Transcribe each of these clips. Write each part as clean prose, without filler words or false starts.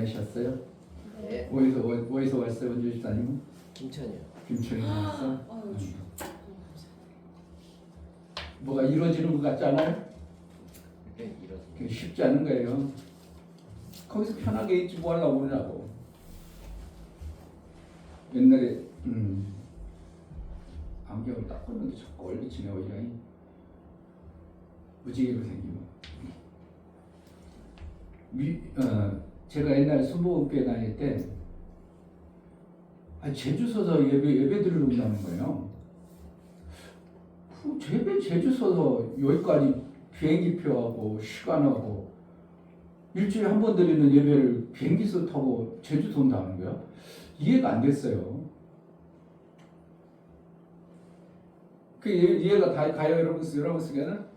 다니셨어요? 네. 어디서 왔어요, 원주 집사님은? 김천이요. 김천에서 왔어? 아유, 뭐가 이루어지는 것 같지 않아요? 네, 이런. 그게 쉽지 않은 거예요. 거기서 편하게 있지 뭐 하려고 그러냐고. 옛날에 안경을 딱 꽂는데 자꾸 얼리치네 어이랑이. 무지개로 생기고. 제가 옛날에 순복음교회 다닐 때 제주서서 예배 드리러 온다는 거예요. 제주서서 여기까지 비행기표하고 시간하고 일주일에 한 번 드리는 예배를 비행기서 타고 제주도 온다는 거야? 이해가 안 됐어요. 그 이해가 다 가요, 여러분 속에는?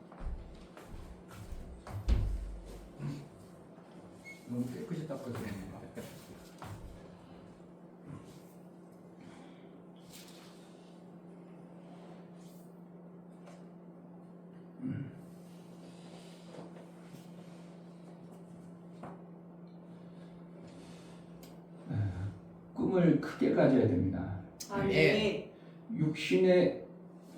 너무 깨끗이 닦아주는 거. 꿈을 크게 가져야 됩니다. 아멘. 육신의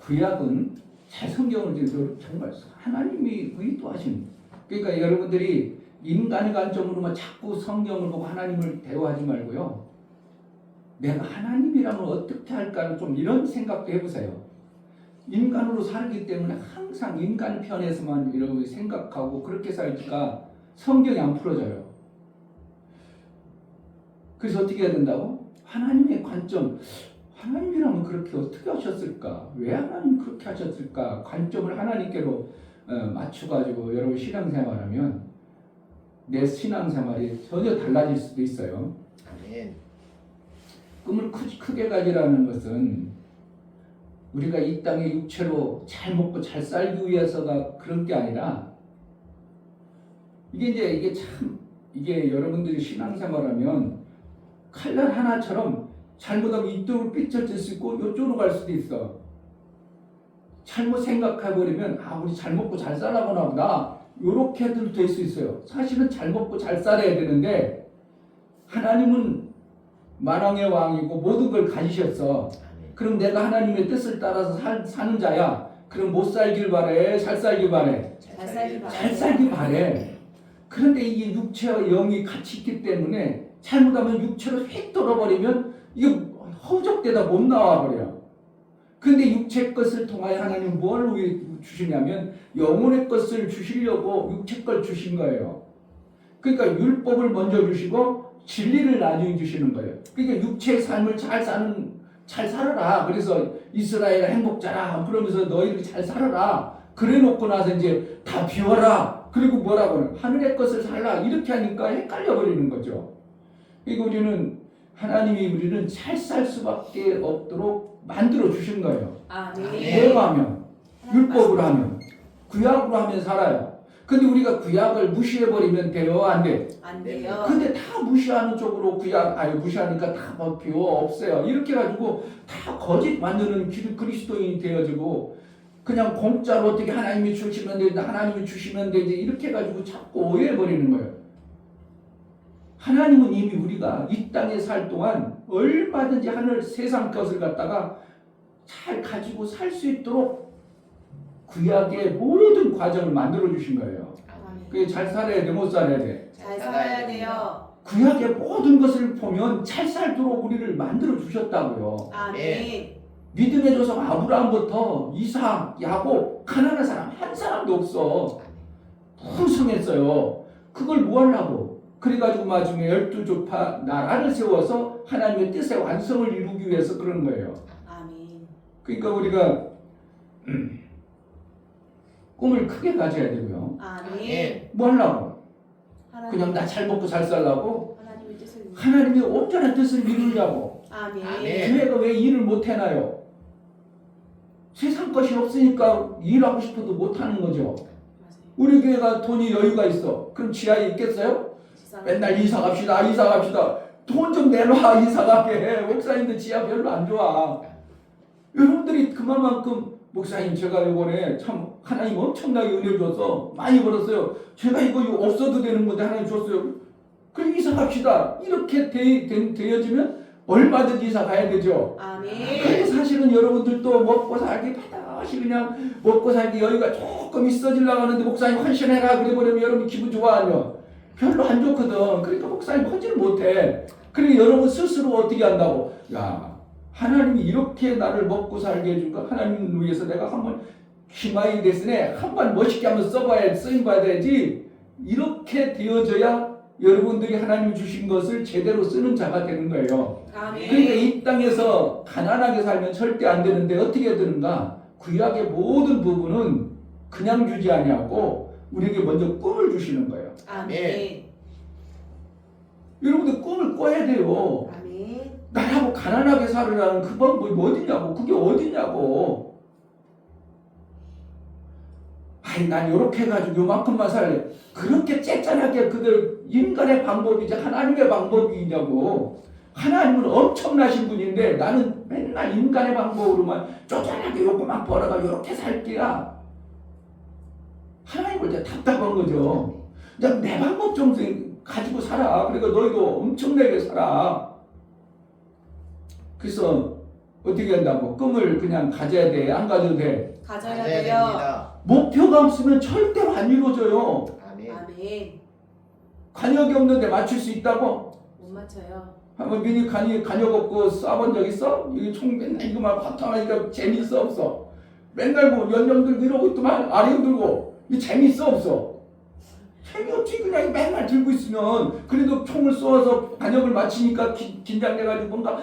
구약은 제 성경을 읽어도 정말 하나님이 의도하신. 그러니까 여러분들이 인간의 관점으로만 자꾸 성경을 보고 하나님을 대화하지 말고요. 내가 하나님이라면 어떻게 할까 좀 이런 생각도 해보세요. 인간으로 살기 때문에 항상 인간 편에서만 이렇게 생각하고 그렇게 살니까 성경이 안 풀어져요. 그래서 어떻게 해야 된다고? 하나님의 관점, 하나님이라면 그렇게 어떻게 하셨을까? 왜 하나님 그렇게 하셨을까? 관점을 하나님께로 맞춰가지고 여러분 신앙생활하면 내 신앙생활이 전혀 달라질 수도 있어요. 아멘. 꿈을 크게 가지라는 것은 우리가 이 땅에 육체로 잘 먹고 잘 살기 위해서가 그런 게 아니라 이게 여러분들이 신앙생활하면 칼날 하나처럼 잘못하면 이쪽으로 삐쳐질 수 있고 이쪽으로 갈 수도 있어. 잘못 생각해버리면 우리 잘 먹고 잘 살아보나 보다 이렇게도 될 수 있어요. 사실은 잘 먹고 잘 살아야 되는데 하나님은 만왕의 왕이고 모든 걸 가지셨어. 그럼 내가 하나님의 뜻을 따라서 사는 자야. 그럼 못 살길 바래? 잘 살길 바래? 잘 살길 바래. 그런데 이게 육체와 영이 같이 있기 때문에 잘못하면 육체로 휙 돌아버리면 이게 허우적대다 못 나와버려. 근데 육체 것을 통하여 하나님 뭘 주시냐면 영혼의 것을 주시려고 육체 걸 주신 거예요. 그러니까 율법을 먼저 주시고 진리를 나중에 주시는 거예요. 그러니까 육체의 삶을 잘 살아라. 그래서 이스라엘 행복자라. 그러면서 너희들이 잘 살아라. 그래 놓고 나서 이제 다 비워라. 그리고 뭐라고 하늘의 것을 살라. 이렇게 하니까 헷갈려 버리는 거죠. 그러니까 하나님이 우리는 잘 살 수밖에 없도록 만들어 주신 거예요. 뭐로 하면? 율법으로 하면. 구약으로 하면 살아요. 근데 우리가 구약을 무시해버리면 돼요? 안 돼? 안 돼요. 근데 다 무시하는 쪽으로 무시하니까 다 비워 없애요. 이렇게 해가지고 다 거짓 만드는 그리스도인이 되어지고 그냥 공짜로 어떻게 하나님이 주시면 되지 이렇게 해가지고 자꾸 오해해버리는 거예요. 하나님은 이미 우리가 이 땅에 살 동안 얼마든지 세상 것을 갖다가 잘 가지고 살 수 있도록 구약의 모든 과정을 만들어 주신 거예요. 그게 잘 살아야 돼, 못 살아야 돼? 잘 살아야 돼요. 구약의 모든 것을 보면 잘 살도록 우리를 만들어 주셨다고요. 아멘. 믿음의 조상 아브라함부터 이삭, 야곱, 가난한 사람 한 사람도 없어. 풍성했어요. 그걸 뭐 하려고? 그래가지고 나중에 12조파 나라를 세워서 하나님의 뜻의 완성을 이루기 위해서 그런 거예요. 아멘. 그러니까 우리가 꿈을 크게 가져야 되고요. 아멘. 뭐 하려고? 그냥 나 잘 먹고 잘 살라고? 하나님의 뜻을 하나님의 온전한 뜻을 이루려고. 아멘. 교회가 왜 일을 못 해나요? 세상 것이 없으니까 일하고 싶어도 못 하는 거죠. 우리 교회가 돈이 여유가 있어. 그럼 지하에 있겠어요? 맨날 이사 갑시다. 돈 좀 내놔 이사 가게. 목사님들 지하 별로 안 좋아. 여러분들이 그만큼 목사님 제가 이번에 참 하나님 엄청나게 은혜 줘서 많이 벌었어요. 제가 이거 없어도 되는 건데 하나님 줬어요. 그럼 이사 갑시다. 이렇게 되어지면 얼마든지 이사 가야 되죠. 아멘. 그래서 사실은 여러분들도 먹고 살기 바다시 그냥 먹고 살기 여유가 조금 있어지려고 하는데 목사님 헌신해라 그래버리면 여러분 기분 좋아하냐? 별로 안 좋거든. 그러니까 목사님 헌신을 못해. 그러니까 여러분 스스로 어떻게 한다고? 야, 하나님이 이렇게 나를 먹고 살게 해준 거 하나님을 위해서 내가 한번 희망이 됐으네. 한번 멋있게 한번 써봐야 쓰임 받아야지. 이렇게 되어져야 여러분들이 하나님 주신 것을 제대로 쓰는 자가 되는 거예요. 아멘. 그러니까 이 땅에서 가난하게 살면 절대 안 되는데 어떻게 되는가? 구약의 모든 부분은 그냥 주지 아니하고 우리에게 먼저 꿈을 주시는 거예요. 아멘. 여러분들 꿈을 꿔야 돼요. 아멘. 나라고 가난하게 살으라는 그 방법이 어디냐고. 그게 어디냐고. 아니 난 요렇게 해가지고 요만큼만 살래. 그렇게 째짠하게 그들 인간의 방법이지 하나님의 방법이냐고. 하나님은 엄청나신 분인데 나는 맨날 인간의 방법으로만 쪼잔하게 요거만 벌어가 요렇게 살게야. 하나님 볼 때 답답한 거죠. 내 방법 좀 가지고 살아. 그러니까 너희도 엄청나게 살아. 그래서 어떻게 한다고? 꿈을 그냥 가져야 돼? 안 가져도 돼? 가져야 가져야 돼요. 됩니다. 목표가 없으면 절대로 안 이루어져요. 아멘. 아멘. 관역이 없는데 맞출 수 있다고? 못 맞춰요. 한번 미니 관역 없고 쏴본 적 있어? 이게 총 맨날 이거만 화통하니까 재밌어 없어? 맨날 뭐 연령 들고 이러고 있더만 아령 들고 이 재밌어 없어? 재미없지. 그냥 맨날 들고 있으면 그래도 총을 쏘아서 관역을 맞히니까 긴장돼가지고 뭔가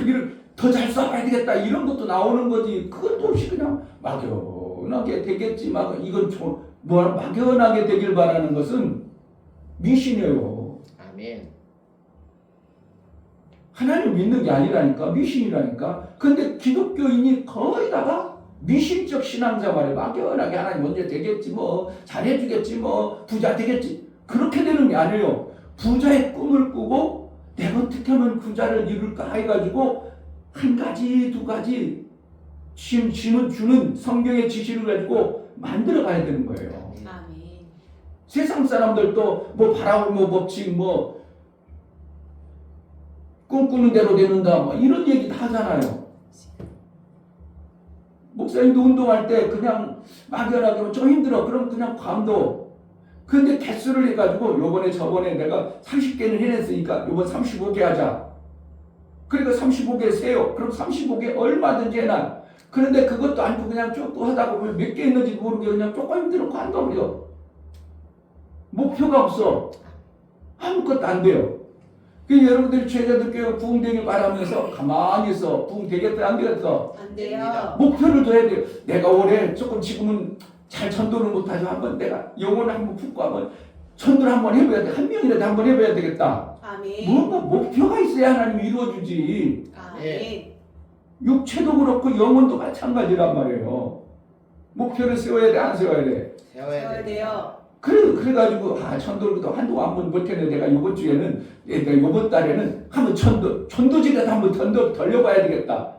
이를 더 잘 쏴봐야 되겠다 이런 것도 나오는 거지. 그것도 없이 그냥 막연하게 되겠지. 이건 막연하게 되길 바라는 것은 미신이에요. 아멘. 하나님 믿는 게 아니라니까. 미신이라니까. 근데 기독교인이 거의 다가 미신적 신앙생활에 막연하게 하나님 언제 되겠지 뭐 잘해주겠지 뭐 부자 되겠지 그렇게 되는 게 아니에요. 부자의 꿈을 꾸고 내가 어떻게 하면 부자를 이룰까 해가지고 한 가지 두 가지 주는 성경의 지시를 가지고 만들어 가야 되는 거예요. 아멘. 세상 사람들도 뭐 바라볼 법칙 뭐 꿈꾸는 대로 되는다 뭐 이런 얘기 다 하잖아요. 목사님도 운동할 때 그냥 막연하게 좀 힘들어. 그럼 그냥 감도. 근데 개수를 해가지고 요번에 저번에 내가 30개는 해냈으니까 요번 35개 하자. 그러니까 35개 세요. 그럼 35개 얼마든지 해놔. 그런데 그것도 아니고 그냥 쭉 하다가 보면 몇 개 있는지 모르게 그냥 조금 힘들어 관둬버려. 목표가 없어. 아무것도 안 돼요. 그래서 여러분들이 제자들께 부흥되길 바라면서 가만히 있어. 부흥 되겠다 안 되겠어? 안 돼요. 목표를 둬야 돼요. 내가 올해 조금 지금은 잘 전도를 못하죠. 한번 내가 영혼을 한번 품고 한번 전도를 한번 해봐야 돼. 한 명이라도 한번 해봐야 되겠다. 아멘. 뭔가 목표가 있어야 하나님이 이루어주지. 아멘. 육체도 그렇고 영혼도 마찬가지란 말이에요. 목표를 세워야 돼, 안 세워야 돼? 세워야 세워야 됩니다. 돼요. 그래가지고 전도를 한동안 한번 못했는데 내가 이번 주에는 내가 이번 달에는 한번 전도지라도 한번 돌려봐야 되겠다.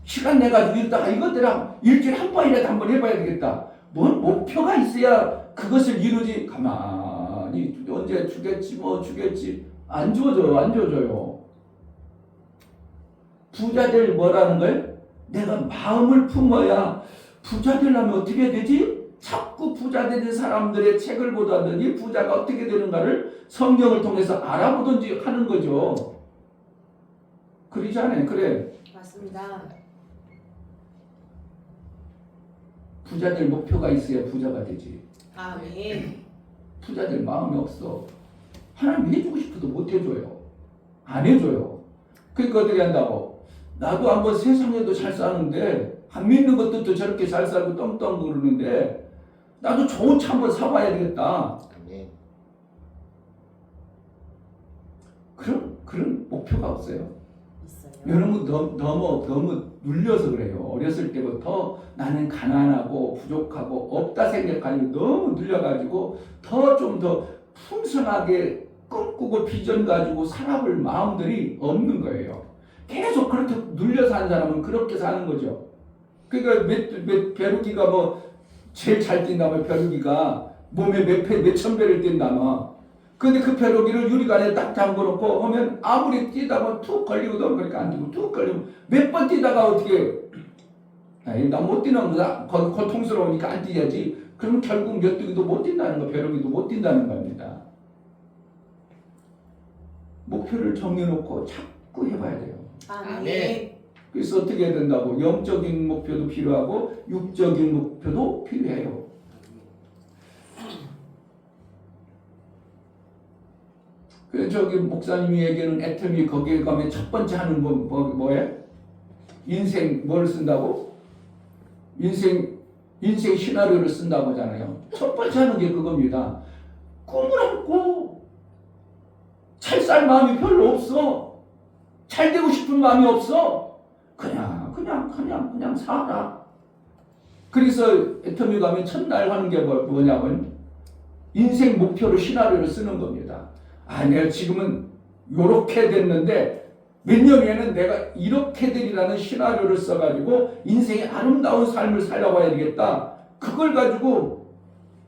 시간 내가지고 이러다가 이것들 일주일에 한 번이라도 한번 해봐야 되겠다. 뭔 목표가 있어야 그것을 이루지. 가만히 언제 주겠지 뭐 주겠지 안 주어져요. 부자 될 뭐라는 걸 내가 마음을 품어야 부자 되려면 어떻게 해야 되지? 자꾸 부자 되는 사람들의 책을 보다더니 부자가 어떻게 되는가를 성경을 통해서 알아보든지 하는 거죠. 그러지 않아요? 그래. 맞습니다. 부자 될 목표가 있어야 부자가 되지. 아멘. 부자 될 마음이 없어. 하나님 해주고 싶어도 못 해줘요. 안 해줘요. 그러니까 어떻게 한다고? 나도 한번 세상에도 잘 사는데 안 믿는 것들도 저렇게 잘 살고 떵떵 그러는데 나도 좋은 차 한번 사봐야 되겠다. 아멘. 그런 목표가 없어요. 있어요. 여러분 너무 눌려서 그래요. 어렸을 때부터 나는 가난하고 부족하고 없다 생각하니 너무 눌려가지고 좀 더 풍성하게 꿈꾸고 비전 가지고 살아볼 마음들이 없는 거예요. 계속 그렇게 눌려 사는 사람은 그렇게 사는 거죠. 그러니까 벼룩이가 뭐 제일 잘 뛴다면 벼룩이가 몸에 몇천 배를 뛴다면 근데 그 벼룩이를 유리관에 딱 잠궈놓고 하면 아무리 뛰다가 툭 걸리고도 그러니까 안 뛰고 툭 걸리고 몇 번 뛰다가 어떻게 나 못 뛰는 거다. 고통스러우니까 안 뛰어야지. 그러면 결국 메뚜기도 못 뛴다는 거, 벼룩이도 못 뛴다는 겁니다. 목표를 정해놓고 자꾸 해봐야 돼요. 아멘. 그래서 어떻게 해야 된다고? 영적인 목표도 필요하고 육적인 목표도 필요해요. 그래서 저기 목사님이 얘기하는 애터미 거기에 가면 첫 번째 하는 뭐예요? 인생 뭘 쓴다고? 인생 시나리오를 쓴다고 하잖아요. 첫 번째 하는 게 그겁니다. 꿈을 안고 잘 살 마음이 별로 없어. 잘 되고 싶은 마음이 없어. 그냥 살아. 그래서 애터미 가면 첫날 하는 게 뭐냐면 인생 목표로 시나리오를 쓰는 겁니다. 내가 지금은 요렇게 됐는데 몇 년 후에는 내가 이렇게 되리라는 시나리오를 써가지고 인생의 아름다운 삶을 살아가야 되겠다. 그걸 가지고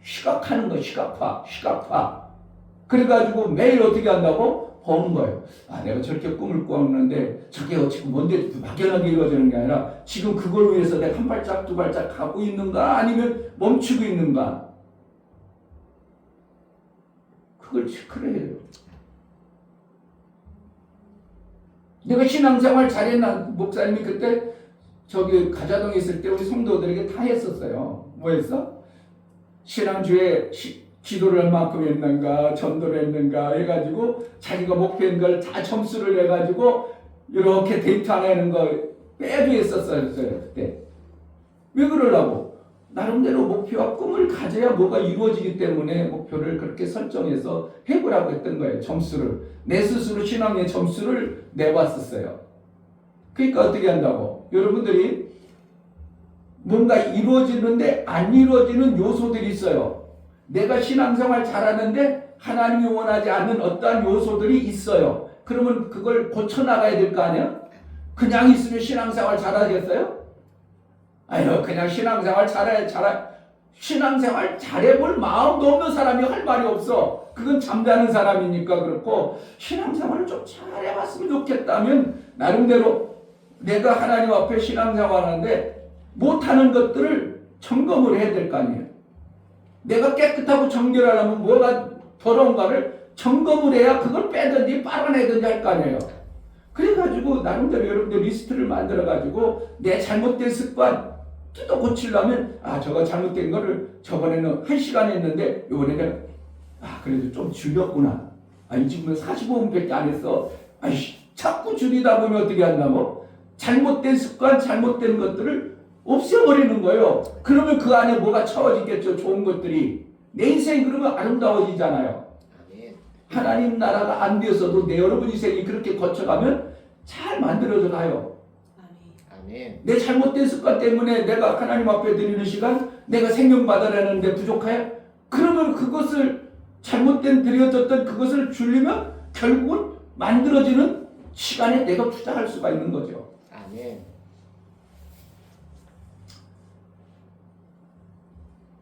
시각하는 거, 시각화. 그래가지고 매일 어떻게 한다고? 보는 거예요. 내가 저렇게 꿈을 꾸었는데 저게 지금 뭔데 막연하게 이루어지는 게 아니라 지금 그걸 위해서 내가 한 발짝 두 발짝 가고 있는가 아니면 멈추고 있는가. 그걸 체크를 해요. 내가 신앙생활 잘했나? 목사님이 그때 저기 가자동에 있을 때 우리 성도들에게 다 했었어요. 뭐 했어? 신앙주에 기도를 얼마큼 했는가, 전도를 했는가 해가지고 자기가 목표인 걸 다 점수를 해가지고 이렇게 데이터 하나 하는 거 빼도 했었어요 그때. 왜 그러려고? 나름대로 목표와 꿈을 가져야 뭐가 이루어지기 때문에 목표를 그렇게 설정해서 해보라고 했던 거예요. 점수를. 내 스스로 신앙의 점수를 내봤었어요. 그러니까 어떻게 한다고? 여러분들이 뭔가 이루어지는데 안 이루어지는 요소들이 있어요. 내가 신앙생활 잘하는데 하나님이 원하지 않는 어떠한 요소들이 있어요. 그러면 그걸 고쳐나가야 될 거 아니야? 그냥 있으면 신앙생활 잘하겠어요? 그냥 신앙생활 신앙생활 잘해볼 마음도 없는 사람이 할 말이 없어. 그건 잠자는 사람이니까 그렇고 신앙생활을 좀 잘해봤으면 좋겠다면 나름대로 내가 하나님 앞에 신앙생활하는데 못하는 것들을 점검을 해야 될 거 아니에요. 내가 깨끗하고 정결하려면 뭐가 더러운가를 점검을 해야 그걸 빼든지 빨아내든지 할 거 아니에요. 그래가지고 나름대로 여러분들 리스트를 만들어가지고 내 잘못된 습관 뜯어 고치려면 저거 잘못된 거를 저번에는 1시간 했는데 이번에는 그래도 좀 줄였구나. 지금은 45분밖에 안 했어. 자꾸 줄이다 보면 어떻게 한다고? 잘못된 습관, 잘못된 것들을 없애버리는 거예요. 그러면 그 안에 뭐가 채워지겠죠. 좋은 것들이. 내 인생이 그러면 아름다워지잖아요. 하나님 나라가 안 되어서도 내 여러분 인생이 그렇게 거쳐가면 잘 만들어져 가요. 아멘. 내 잘못된 습관 때문에 내가 하나님 앞에 드리는 시간, 내가 생명 받아내는데 부족해? 그러면 그것을 잘못된 드려졌던 그것을 줄이면 결국은 만들어지는 시간에 내가 투자할 수가 있는 거죠. 아멘.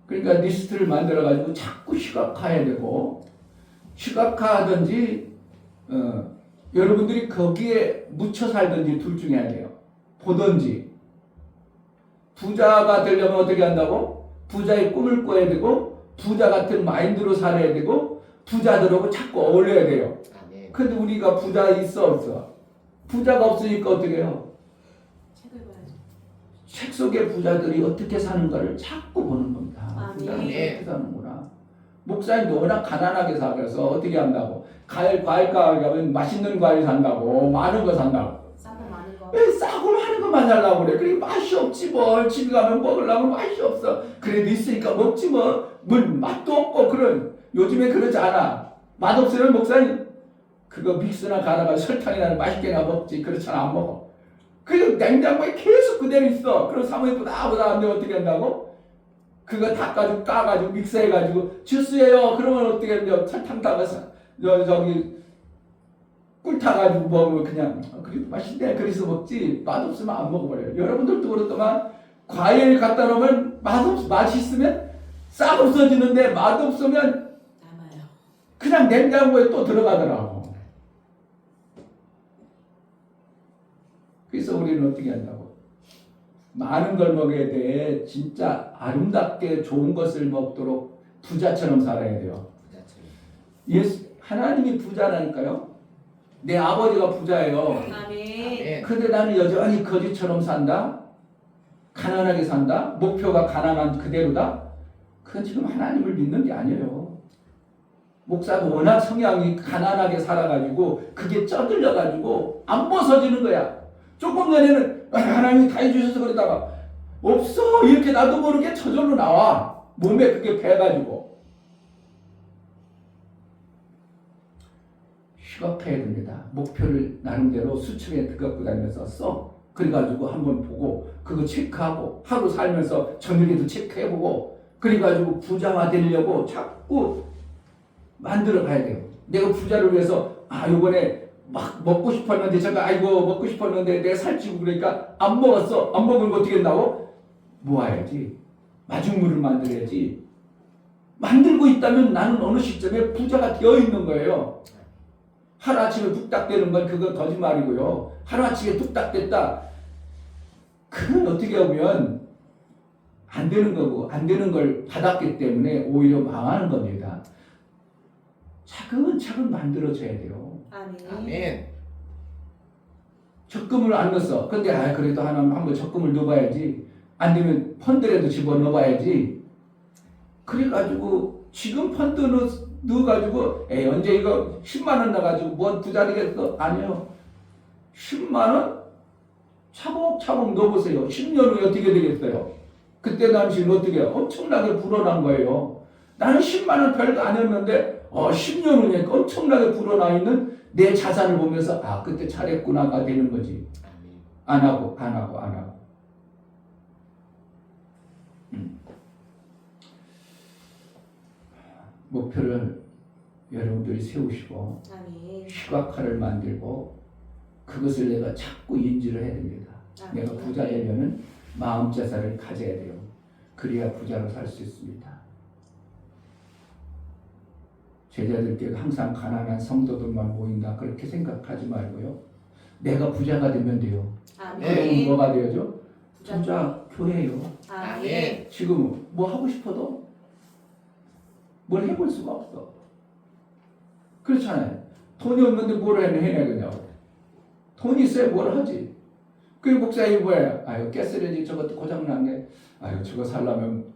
그러니까 리스트를 만들어가지고 자꾸 시각화해야 되고 시각화하든지 여러분들이 거기에 묻혀 살든지 둘 중에 하나예요. 보든지. 부자가 되려면 어떻게 한다고? 부자의 꿈을 꿔야 되고 부자 같은 마인드로 살아야 되고 부자들하고 자꾸 어울려야 돼요. 아멘. 근데 우리가 부자 있어 없어? 부자가 없으니까 어떻게 해요? 책을 봐야죠. 책 속의 부자들이 어떻게 사는가를 자꾸 보는 겁니다. 부자는 아멘. 어떻게 사는구나. 목사님도 워낙 가난하게 살아서 어떻게 한다고? 과일 가게 가면 맛있는 과일 산다고 많은 거 산다고. 싸고 많은 거. 왜 싸고 많은 것만 살라고 그래? 그게 맛이 없지 뭘. 집에 가면 먹으려면 맛이 없어. 그래도 있으니까 먹지 뭐. 뭘 맛도 없고 그런. 요즘에 그러지 않아. 맛없으면 목사님 그거 믹스나 갈아가 설탕이나 맛있게나 먹지. 그렇잖아 안 먹어. 그리고 냉장고에 계속 그대로 있어. 그럼 사모님 보다 하는데 어떻게 한다고? 그거 닦아가지고 까가지고 믹서해가지고 주스예요. 그러면 어떻게 하냐? 설탕 타가서 저기 꿀 타가지고 먹으면 그냥 그래도 맛있네. 그래서 먹지. 맛없으면 안 먹어버려요. 여러분들도 그렇더만 과일 갖다 놓으면 맛있으면 싹 없어지는데 맛없으면 남아요. 그냥 냉장고에 또 들어가더라고. 그래서 우리는 어떻게 한다고? 많은 걸 먹어야 돼. 진짜 아름답게 좋은 것을 먹도록 부자처럼 살아야 돼요. 부자처럼. 예수, 하나님이 부자라니까요. 내 아버지가 부자예요. 아멘. 아멘. 근데 나는 여전히 거지처럼 산다? 가난하게 산다? 목표가 가난한 그대로다? 그건 지금 하나님을 믿는 게 아니에요. 목사도 워낙 성향이 가난하게 살아가지고 그게 쪄들려가지고 안 벗어지는 거야. 조금 전에는 하나님이 다 해주셔서 그러다가 없어 이렇게 나도 모르게 저절로 나와. 몸에 그게 배가지고. 휴학해야 됩니다. 목표를 나름대로 수첩에 갖고 다니면서 써. 그래가지고 한번 보고 그거 체크하고 하루 살면서 저녁에도 체크해보고 그래가지고 부자가 되려고 자꾸 만들어 가야 돼요. 내가 부자를 위해서 요번에 막 먹고 싶었는데 제가 아이고 먹고 싶었는데 내가 살찌고 그러니까 안 먹었어. 안 먹으면 어떻게 된다고? 모아야지. 마중물을 만들어야지. 만들고 있다면 나는 어느 시점에 부자가 되어 있는 거예요. 하루아침에 뚝딱 되는 건 그건 거짓말이고요. 하루아침에 뚝딱 됐다. 그건 어떻게 보면 안 되는 거고 안 되는 걸 받았기 때문에 오히려 망하는 겁니다. 차근차근 만들어져야 돼요. 아멘. 아멘. 적금을 안 넣었어. 근데 그래도 한번 적금을 넣어봐야지. 안 되면 펀드라도 집어넣어봐야지. 그래가지고 지금 펀드 넣어가지고 언제 이거 10만 원 넣어가지고 뭐 부자 되겠어? 아니요. 10만 원 차곡차곡 넣어보세요. 10년 후에 어떻게 되겠어요? 그때 당시는 어떻게 엄청나게 불어난 거예요. 나는 10만 원 별거 아니었는데 10년 후에 엄청나게 불어나 있는 내 자산을 보면서 그때 잘했구나가 되는 거지. 안 하고. 목표를 여러분들이 세우시고 아멘. 시각화를 만들고 그것을 내가 자꾸 인지를 해야 됩니다. 내가 부자 되려면 마음 자살을 가져야 돼요. 그래야 부자로 살 수 있습니다. 제자들께 항상 가난한 성도들만 모인다 그렇게 생각하지 말고요. 내가 부자가 되면 돼요. 그럼 아멘. 뭐가 되어죠? 부자 교회예요. 아멘. 지금 뭐 하고 싶어도 뭘 해볼 수가 없어. 그렇잖아요. 돈이 없는데 뭘 해내겠냐고. 돈이 있어야 뭘 하지. 그 목사님 뭐야? 가스레인지 저것도 고장났네. 저거 살려면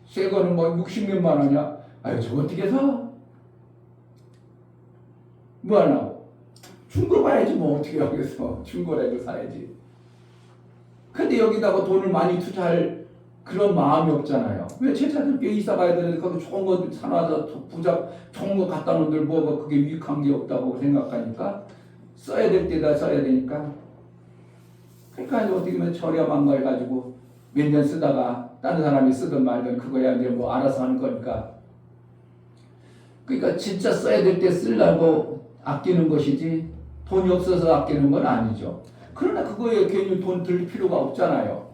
새 거는 뭐 60몇만 원이야. 저거 어떻게 사? 뭐 하려고? 중고 봐야지 뭐 어떻게 하겠어. 중고라도 사야지. 근데 여기다가 돈을 많이 투자할 그런 마음이 없잖아요. 왜 제자들께 이사 가야 되는데 거기 좋은 거 사놔서 부자 좋은 거 갖다 놓은들 뭐가 그게 유익한 게 없다고 생각하니까 써야 될 때다 써야 되니까. 그러니까 어떻게 보면 저렴한 거 해가지고 몇 년 쓰다가 다른 사람이 쓰든 말든 그거야 이제 뭐 알아서 하는 거니까. 그러니까 진짜 써야 될 때 쓰려고 아끼는 것이지 돈이 없어서 아끼는 건 아니죠. 그러나 그거에 괜히 돈 들 필요가 없잖아요.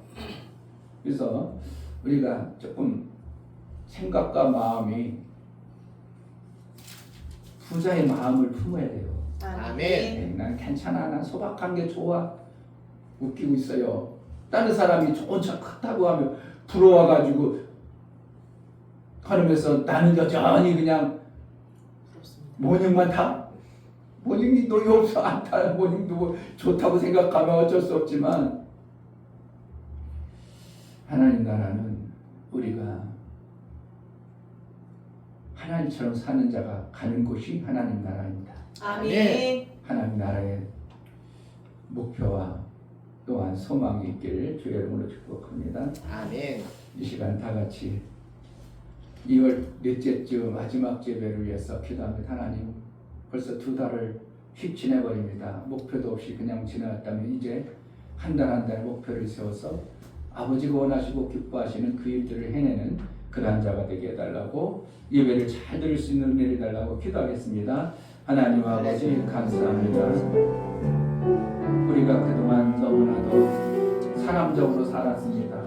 그래서 우리가 조금 생각과 마음이 부자의 마음을 품어야 돼요. 아멘. 난 괜찮아. 난 소박한 게 좋아. 웃기고 있어요. 다른 사람이 좋은 차 크다고 하면 부러워가지고 하면서 나는 여전히 그냥 부럽습니다. 모닝만 타? 모닝이 너 없어 안 타. 모닝도 뭐 좋다고 생각하면 어쩔 수 없지만 하나님 나라는 우리가 하나님처럼 사는 자가 가는 곳이 하나님 나라입니다. 아멘. 하나님 나라의 목표와 또한 소망이 있기를 주의 이름으로 축복합니다. 아멘. 이 시간 다 같이 2월 넷째 주 마지막 예배를 위해서 기도합니다. 하나님 벌써 2달을 휙 지내버립니다. 목표도 없이 그냥 지나갔다면 이제 한 달 한 달 목표를 세워서 아버지가 원하시고 기뻐하시는 그 일들을 해내는 그러한 자가 되게 해달라고 예배를 잘 들을 수 있는 은혜를 달라고 기도하겠습니다. 하나님 아버지 감사합니다. 우리가 그동안 너무나도 사람적으로 살았습니다.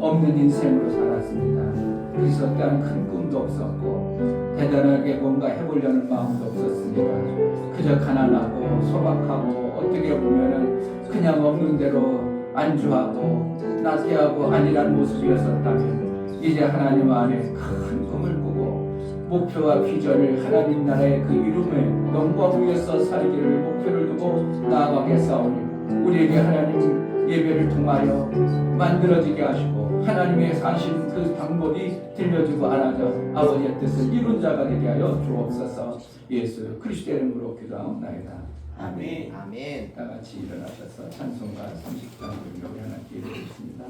없는 인생으로 살았습니다. 그리스도 때는 큰 꿈도 없었고 대단하게 뭔가 해보려는 마음도 없었으니까 그저 가난하고 소박하고 어떻게 보면은 그냥 없는 대로 안주하고 나태하고 아니란 모습이었었다면 이제 하나님 안에 큰 꿈을 꾸고 목표와 비전을 하나님 나라의 그 이름의 영광 위에서 살기를 목표를 두고 나아가게 싸우니 우리에게 하나님 예배를 통하여 만들어지게 하시고 하나님의 사신 그 방법이 들려주고 알아져 아버지의 뜻을 이룬 자가 되게 하여 주옵소서. 예수 그리스도의 이름으로 기도하옵나이다. 아멘. 아멘. 다 같이 일어나셔서 찬송가 30장을 우리 하나님께 드리겠습니다.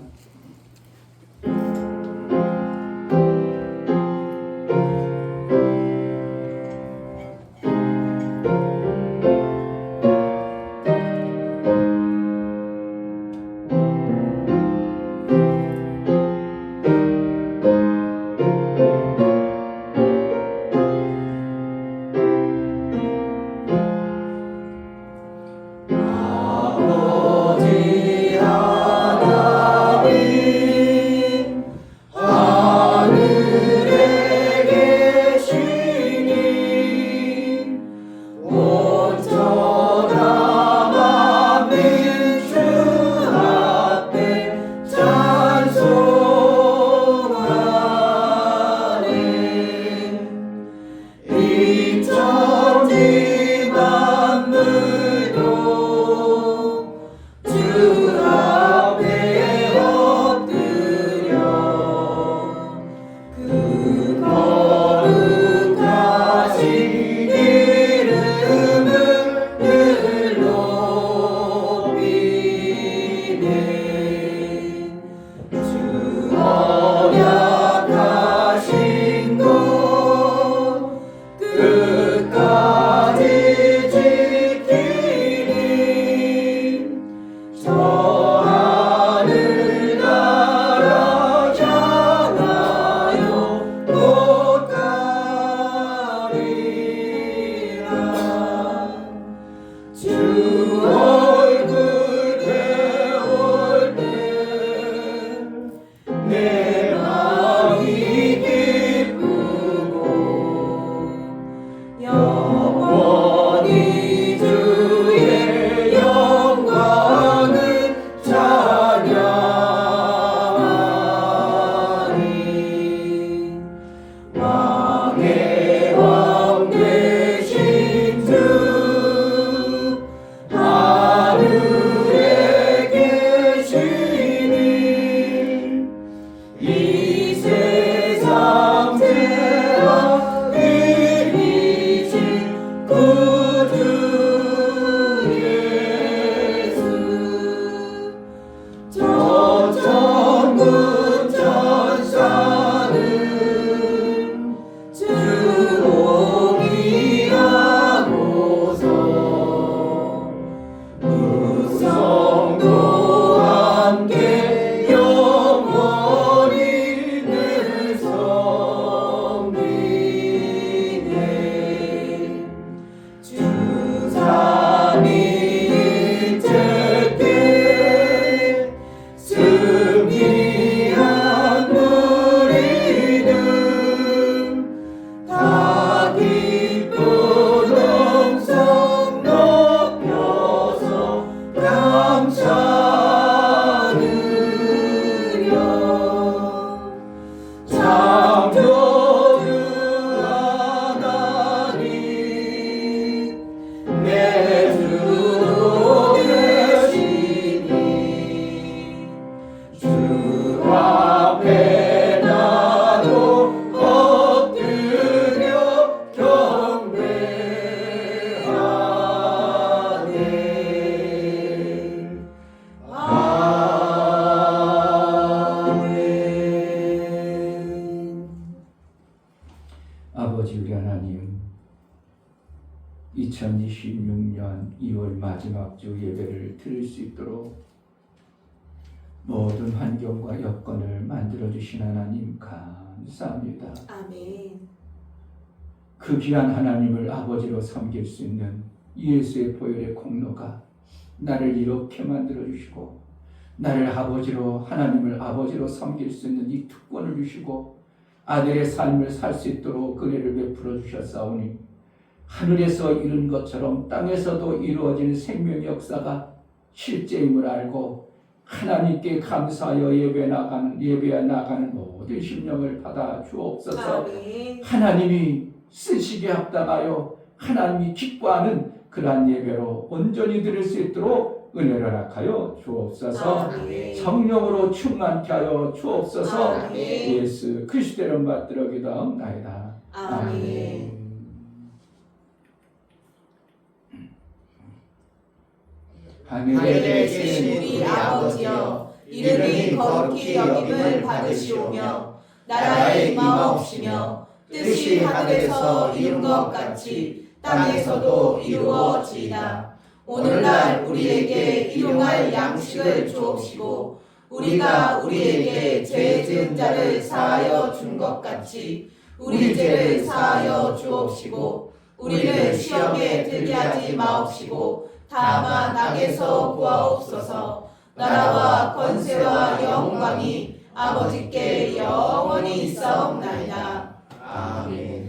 아버지 우리 하나님 2026년 2월 마지막 주 예배를 드릴 수 있도록 모든 환경과 여건을 만들어주신 하나님 감사합니다. 아멘. 그 귀한 하나님을 아버지로 섬길 수 있는 예수의 보혈의 공로가 나를 이렇게 만들어주시고 나를 아버지로 하나님을 아버지로 섬길 수 있는 이 특권을 주시고 아들의 삶을 살 수 있도록 은혜를 베풀어 주셨사오니 하늘에서 이룬 것처럼 땅에서도 이루어지는 생명의 역사가 실제임을 알고 하나님께 감사하여 예배해 나가는 모든 심령을 받아 주옵소서. 아멘. 하나님이 쓰시기에 합당하여 하나님이 기뻐하는 그러한 예배로 온전히 드릴 수 있도록 은혜를 허락하여 주옵소서. 아멘. 성령으로 충만케 하여 주옵소서. 아멘. 예수 그리스도의 이름 받들어 기도하옵나이다. 아멘. 하늘에 계신 우리 아버지여, 이름이 거룩히 여김을 받으시오며 나라의 임하옵시며 뜻이 하늘에서 이룬 것 같이 땅에서도 이루어지이다. 오늘날 우리에게 일용할 양식을 주옵시고 우리가 우리에게 죄 지은 자를 사하여 준 것 같이 우리 죄를 사하여 주옵시고 우리를 시험에 들게 하지 마옵시고 다만 악에서 구하옵소서. 나라와 권세와 영광이 아버지께 영원히 있사옵나이다. 아멘.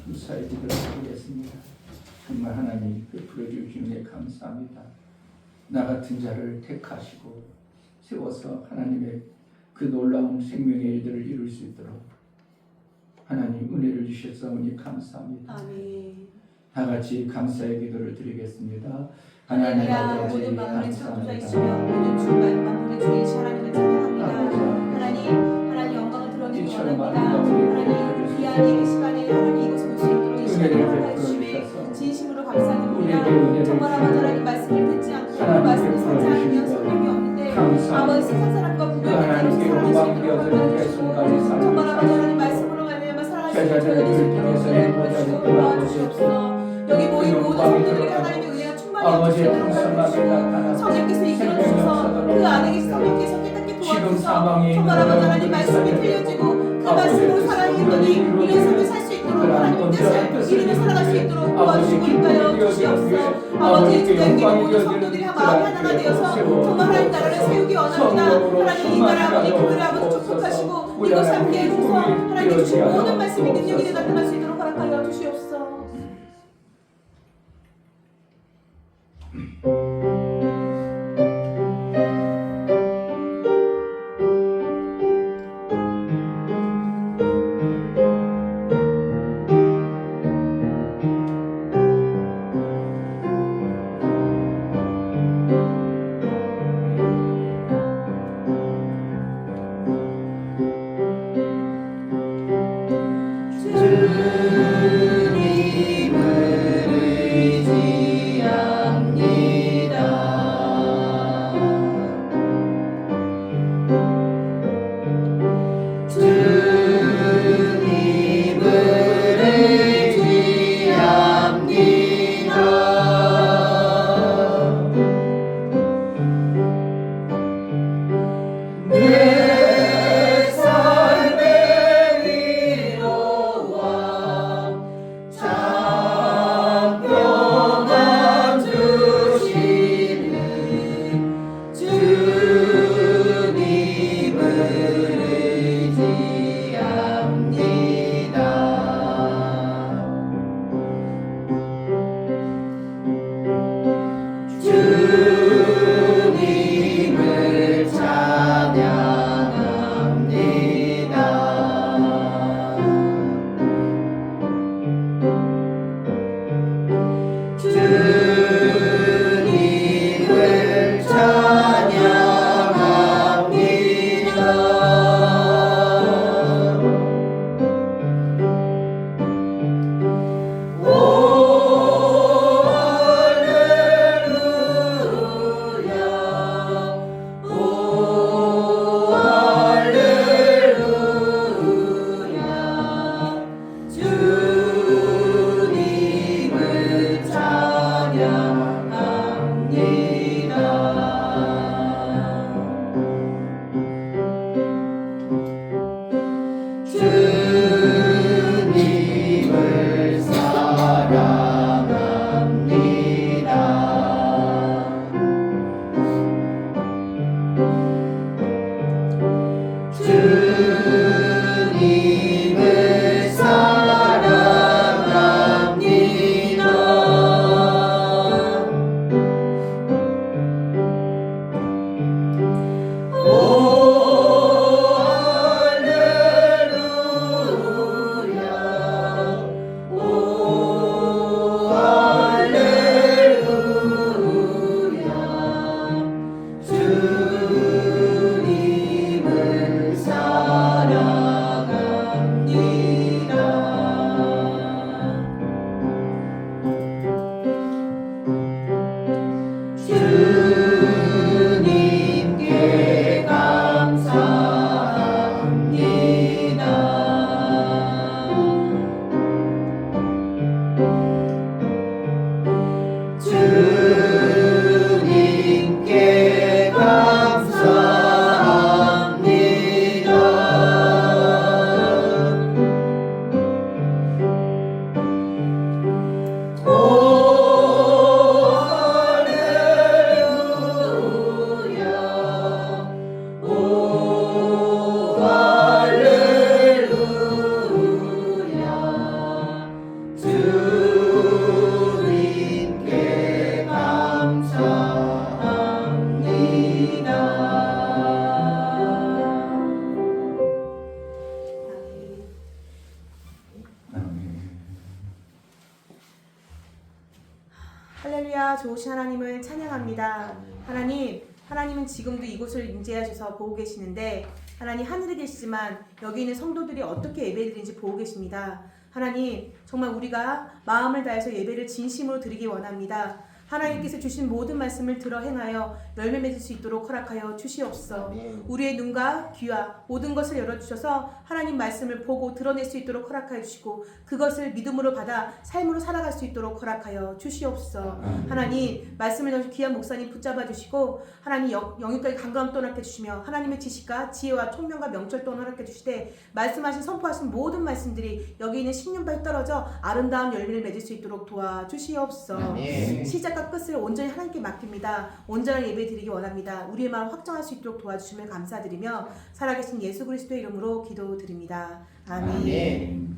감사의 기도를 드리겠습니다. 정말 하나님 베풀어 주시는 데 감사합니다. 나 같은 자를 택하시고 세워서 하나님의 그 놀라운 생명의 일들을 이룰 수 있도록 하나님 은혜를 주셨사오니 감사합니다. 아멘. 다 같이 감사의 기도를 드리겠습니다. 하나님 아버지 모든 만물의 감사합니다. 창조자이시며 모든 주 만물의 주이시 하나님을 찬양합니다. 하나님 영광을 드러내기 원합니다. 하나님 귀한 예배 시간에 하나님 이곳에 올 수 있도록 이 시간을 허락해 주심에 진심으로 감사드립니다. 정말 아버지 하나님 말씀을 듣지 않고 그 말씀을 살지 않으면 소용이 없는데 아버지 세상 사람과 구별되는 대로 살아갈 수 있도록 하여 주시고 정말 아버지 하나님 말씀으로 말미암아 살아갈 수 있도록 전해질 수 있도록 은혜를 부어주시고 도와주시옵소서. 여기 모인 모든 성도들에게 하나님의 은혜가 충만히 없으시도록 하여주시고 성령께서 이끌어주셔서 그 안에 계신 성령께서 깨닫게 도와주셔서 정말 아버지 하나님 말씀이 들려지고 그 말씀으로 살아있더니 이런 삶을 살 수 있도록 하나님 뜻을 이루며 살아갈 수 있도록 도와주시고 인도하여 주시옵소서. 아버지 주님께 모든 성도들이 마음이 하나가 되어서 정말 하나님 나라를 세우기 원합니다. 하나님 이 나라 아버지 교회를 아버지 축복하시고 이곳에 함께 해주셔서 하나님 주신 모든 말씀이 능력이 나타날 수 있도록 허락하여 주시옵소서. 할렐루야. 좋으신 하나님을 찬양합니다. 하나님은 지금도 이곳을 임재하셔서 보고 계시는데 하나님 하늘에 계시지만 여기 있는 성도들이 어떻게 예배드리는지 보고 계십니다. 하나님 정말 우리가 마음을 다해서 예배를 진심으로 드리기 원합니다. 하나님께서 주신 모든 말씀을 들어 행하여 열매 맺을 수 있도록 허락하여 주시옵소서. 아멘. 우리의 눈과 귀와 모든 것을 열어주셔서 하나님 말씀을 보고 드러낼 수 있도록 허락하여 주시고 그것을 믿음으로 받아 삶으로 살아갈 수 있도록 허락하여 주시옵소서. 하나님 말씀을 넣으신 귀한 목사님 붙잡아 주시고 하나님 영육까지 강건함 또 허락해 주시며 하나님의 지식과 지혜와 총명과 명철 또 허락해 주시되 말씀하신 선포하신 모든 말씀들이 여기 있는 신윤바에 떨어져 아름다운 열매를 맺을 수 있도록 도와주시옵소서. 아멘. 시작과 끝을 온전히 하나님께 맡깁니다. 온전한 예배 드리기 원합니다. 우리의 마음 확정할 수 있도록 도와주시면 감사드리며 살아계신 예수 그리스도의 이름으로 기도드립니다. 아멘. 아멘.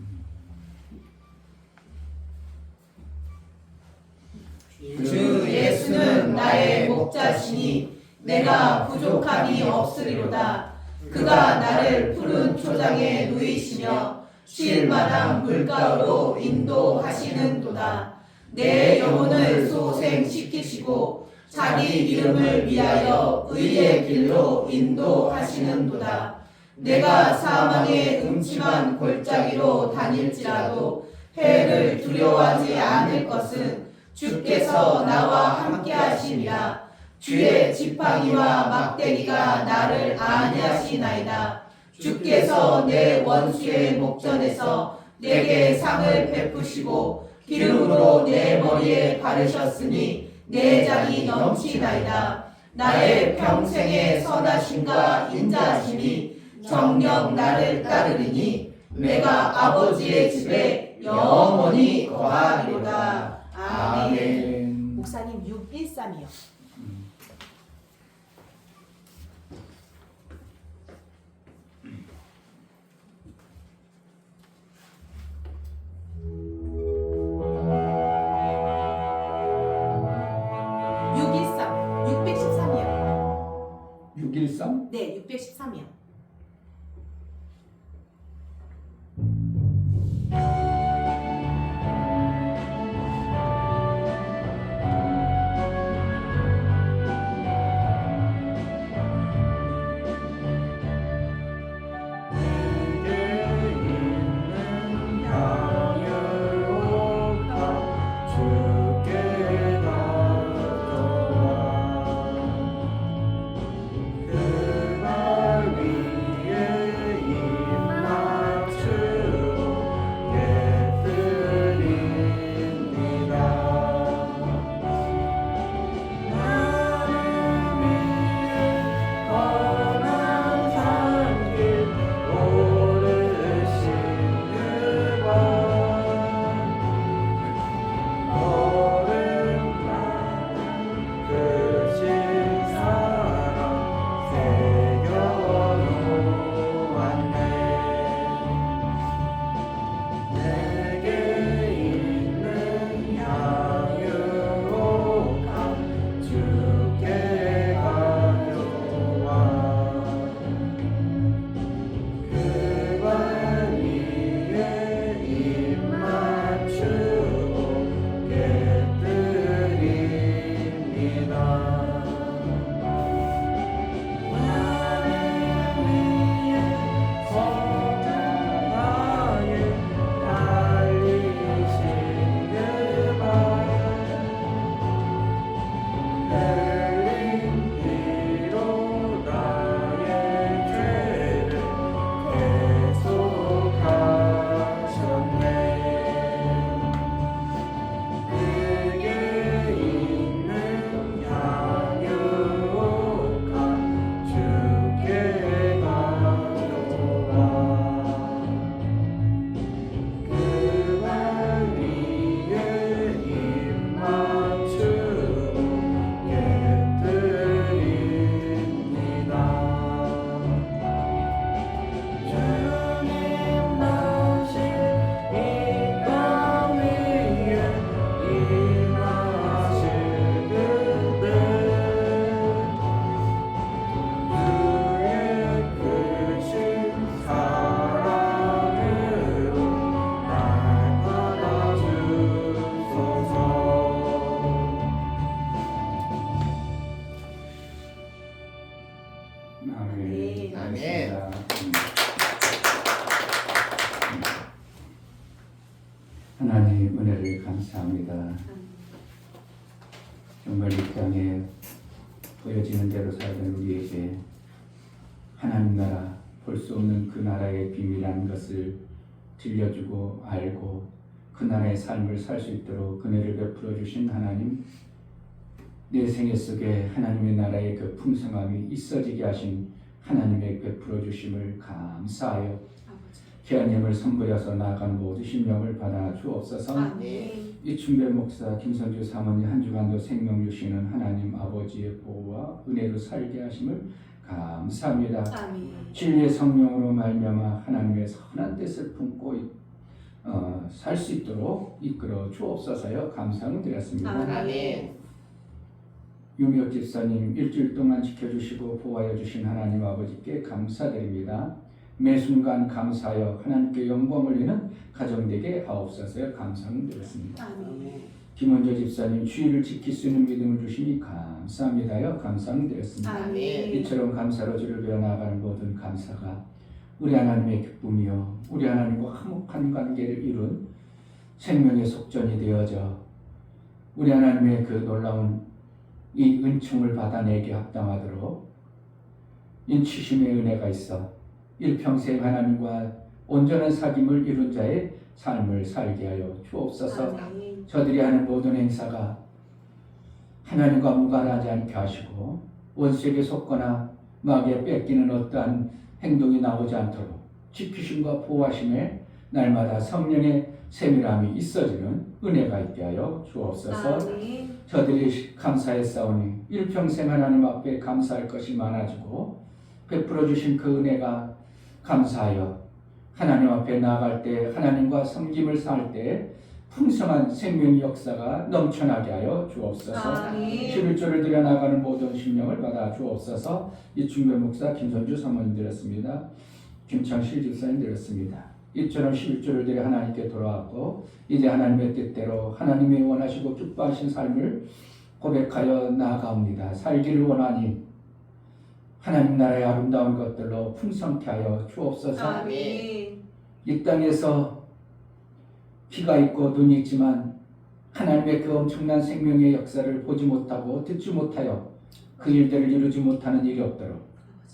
주 예수는 나의 목자시니 내가 부족함이 없으리로다. 그가 나를 푸른 초장에 누이시며 쉴 만한 물가로 인도하시는도다. 내 영혼을 소생시키시고 자기 이름을 위하여 의의 길로 인도하시는도다. 내가 사망의 음침한 골짜기로 다닐지라도 해를 두려워하지 않을 것은 주께서 나와 함께 하심이라. 주의 지팡이와 막대기가 나를 안위하시나이다. 주께서 내 원수의 목전에서 내게 상을 베푸시고 기름으로 내 머리에 바르셨으니 내 잔이 넘치나이다. 나의 평생의 선하심과 인자하심이 정녕 나를 따르리니 내가 아버지의 집에 영원히 거하리로다. 아멘. 목사님 613이요. (613) 613? 네, 613이요. 아멘. 아멘. 하나님 은혜를 감사합니다. 정말 이 땅에 보여지는 대로 살던 우리에게 하나님 나라, 볼 수 없는 그 나라의 비밀이라는 것을 들려주고 알고 그 나라의 삶을 살 수 있도록 은혜를 베풀어 주신 하나님, 내 생애 속에 하나님의 나라의 그 풍성함이 있어지게 하신 하나님의 베풀어 주심을 감사하여 계한님을 선보여서 나아가는 모든 심령을 받아 주옵소서. 아멘. 이춘배 목사, 김선주 사모님 한 주간도 생명 주시는 하나님 아버지의 보호와 은혜로 살게 하심을 감사합니다. 아멘. 진리의 성령으로 말미암아 하나님의 선한 뜻을 품고 살 수 있도록 이끌어 주옵소서요. 감사를 드렸습니다. 아멘. 유미옥 집사님 일주일 동안 지켜주시고 보호하여 주신 하나님 아버지께 감사드립니다. 매 순간 감사하여 하나님께 영광 올리는 가정 되게 하옵소서요. 감사를 드렸습니다. 아멘. 김원조 집사님 주의를 지킬 수 있는 믿음을 주시니 감사합니다요. 감사를 드렸습니다. 아멘. 이처럼 감사로 주를 배워나가는 모든 감사가 우리 하나님의 기쁨이요 우리 하나님과 화목한 관계를 이룬 생명의 속전이 되어져 우리 하나님의 그 놀라운 이 은총을 받아내게 합당하도록 인치심의 은혜가 있어 일평생 하나님과 온전한 사귐을 이룬 자의 삶을 살게 하여 주옵소서. 아멘. 저들이 하는 모든 행사가 하나님과 무관하지 않게 하시고 원수에게 속거나 마귀에 뺏기는 어떠한 행동이 나오지 않도록 지키심과 보호하심에 날마다 성령의 세밀함이 있어지는 은혜가 있게 하여 주옵소서. 아멘. 저들이 감사했사오니 일평생 하나님 앞에 감사할 것이 많아지고 베풀어 주신 그 은혜가 감사하여 하나님 앞에 나아갈 때 하나님과 섬김을 살 때 풍성한 생명의 역사가 넘쳐나게 하여 주옵소서. 아멘. 11조를 드려 나가는 모든 심령을 받아 주옵소서. 이충배 목사, 김선주 사모님 드렸습니다. 김창실 집사님 드렸습니다. 이처럼 11조를 드려 하나님께 돌아왔고 이제 하나님의 뜻대로 하나님이 원하시고 기뻐하신 삶을 고백하여 나아가옵니다. 살기를 원하니 하나님 나라의 아름다운 것들로 풍성케 하여 주옵소서. 아멘. 이 땅에서 귀가 있고 눈이 있지만 하나님의 그 엄청난 생명의 역사를 보지 못하고 듣지 못하여 그 일들을 이루지 못하는 일이 없도록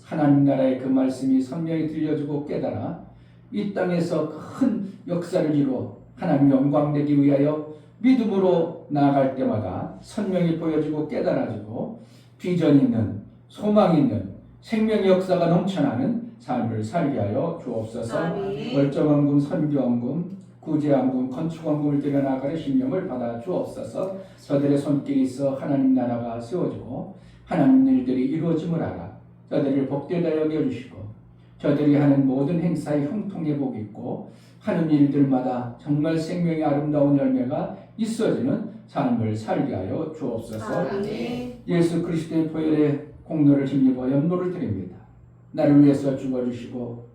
하나님 나라의 그 말씀이 선명히 들려주고 깨달아 이 땅에서 큰 역사를 이루어 하나님 영광 되기 위하여 믿음으로 나아갈 때마다 선명히 보여지고 깨달아지고 비전 있는 소망 있는 생명의 역사가 넘쳐나는 삶을 살게 하여 주옵소서. 아멘. 월정원금, 선교원금, 구제원금, 건축원금을 들여나가는 심령을 받아 주옵소서. 저들의 손길이 있어 하나님 나라가 세워지고 하나님 일들이 이루어짐을 알아 저들을 복되다 여겨주시고 저들이 하는 모든 행사에 형통의 복이 있고 하는 일들마다 정말 생명의 아름다운 열매가 있어지는 삶을 살게 하여 주옵소서. 아멘. 예수 그리스도의 보혈의 공로를 힘입어 염노를 드립니다. 나를 위해서 죽어주시고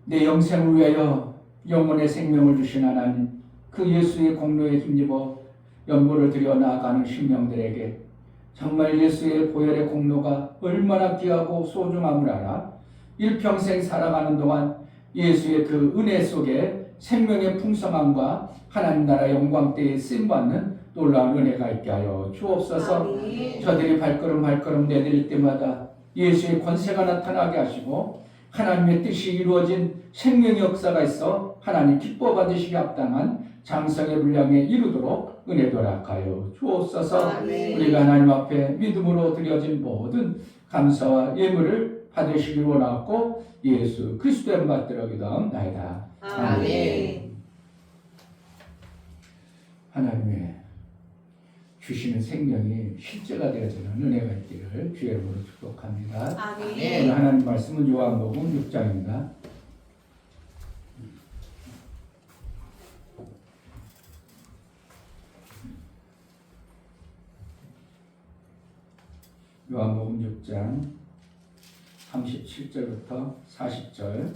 내 영생을 위하여 영혼의 생명을 주신 하나님, 그 예수의 공로에 힘입어 연보를 드려 나아가는 신명들에게 정말 예수의 보혈의 공로가 얼마나 귀하고 소중함을 알아 일평생 살아가는 동안 예수의 그 은혜 속에 생명의 풍성함과 하나님 나라 영광 때에 쓰임받는 놀라운 은혜가 있게 하여 주옵소서. 아멘. 저들이 발걸음 내딜 때마다 예수의 권세가 나타나게 하시고 하나님의 뜻이 이루어진 생명의 역사가 있어 하나님 기뻐 받으시기 합당한 장성의 분량에 이르도록 은혜 도락하여 주옵소서. 아멘. 우리가 하나님 앞에 믿음으로 드려진 모든 감사와 예물을 받으시길 원하고 예수 그리스도의 받들어 기도하옵나이다. 아멘. 하나님의 주시는 생명이 실제가 되어지는 은혜가 있기를 주의 이름으로 축복합니다. 아멘. 오늘 하나님 말씀은 요한복음 6장입니다. 요한복음 6장 37절부터 40절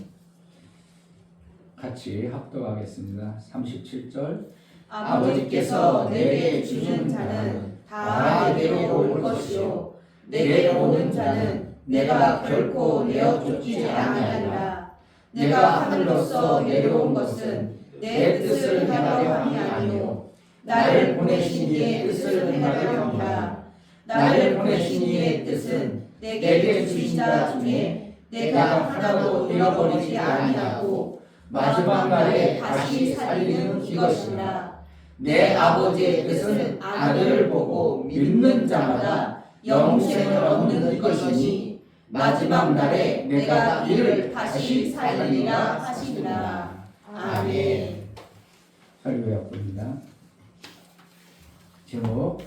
같이 합독하겠습니다. 37절 아버지께서 내게 주는 자는 다 내게로 올 것이요 내게 오는 자는 내가 결코 내어 쫓지 아니하리라. 내가 하늘로서 내려온 것은 내 뜻을 행하려 함이 아니요 나를 보내신 이의 뜻을 행하려 합니다. 나를 보내신 이의 뜻은 내게 주신 자 중에 내가 하나도 잃어버리지 아니하고 마지막 날에 다시 살리는 이것이니라. 내 아버지의 뜻은 아들을 보고 믿는 자마다 영생을 얻는 이것이니 마지막 날에 내가 이를 다시 살리리라 하시니라. 아멘. 설교약입니다. 제목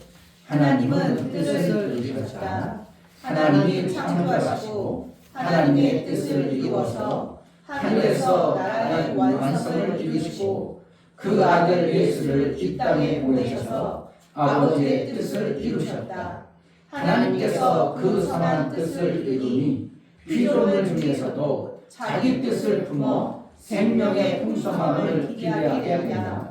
하나님은 뜻을 이루셨다. 하나님이 창조하시고 하나님의 뜻을 이루어서 하늘에서 나라의 완성을 이루시고 그 아들 예수를 이 땅에 보내셔서 아버지의 뜻을 이루셨다. 하나님께서 그 선한 뜻을 이루니 피조물 중에서도 자기 뜻을 품어 생명의 풍성함을 기대하게 합니다.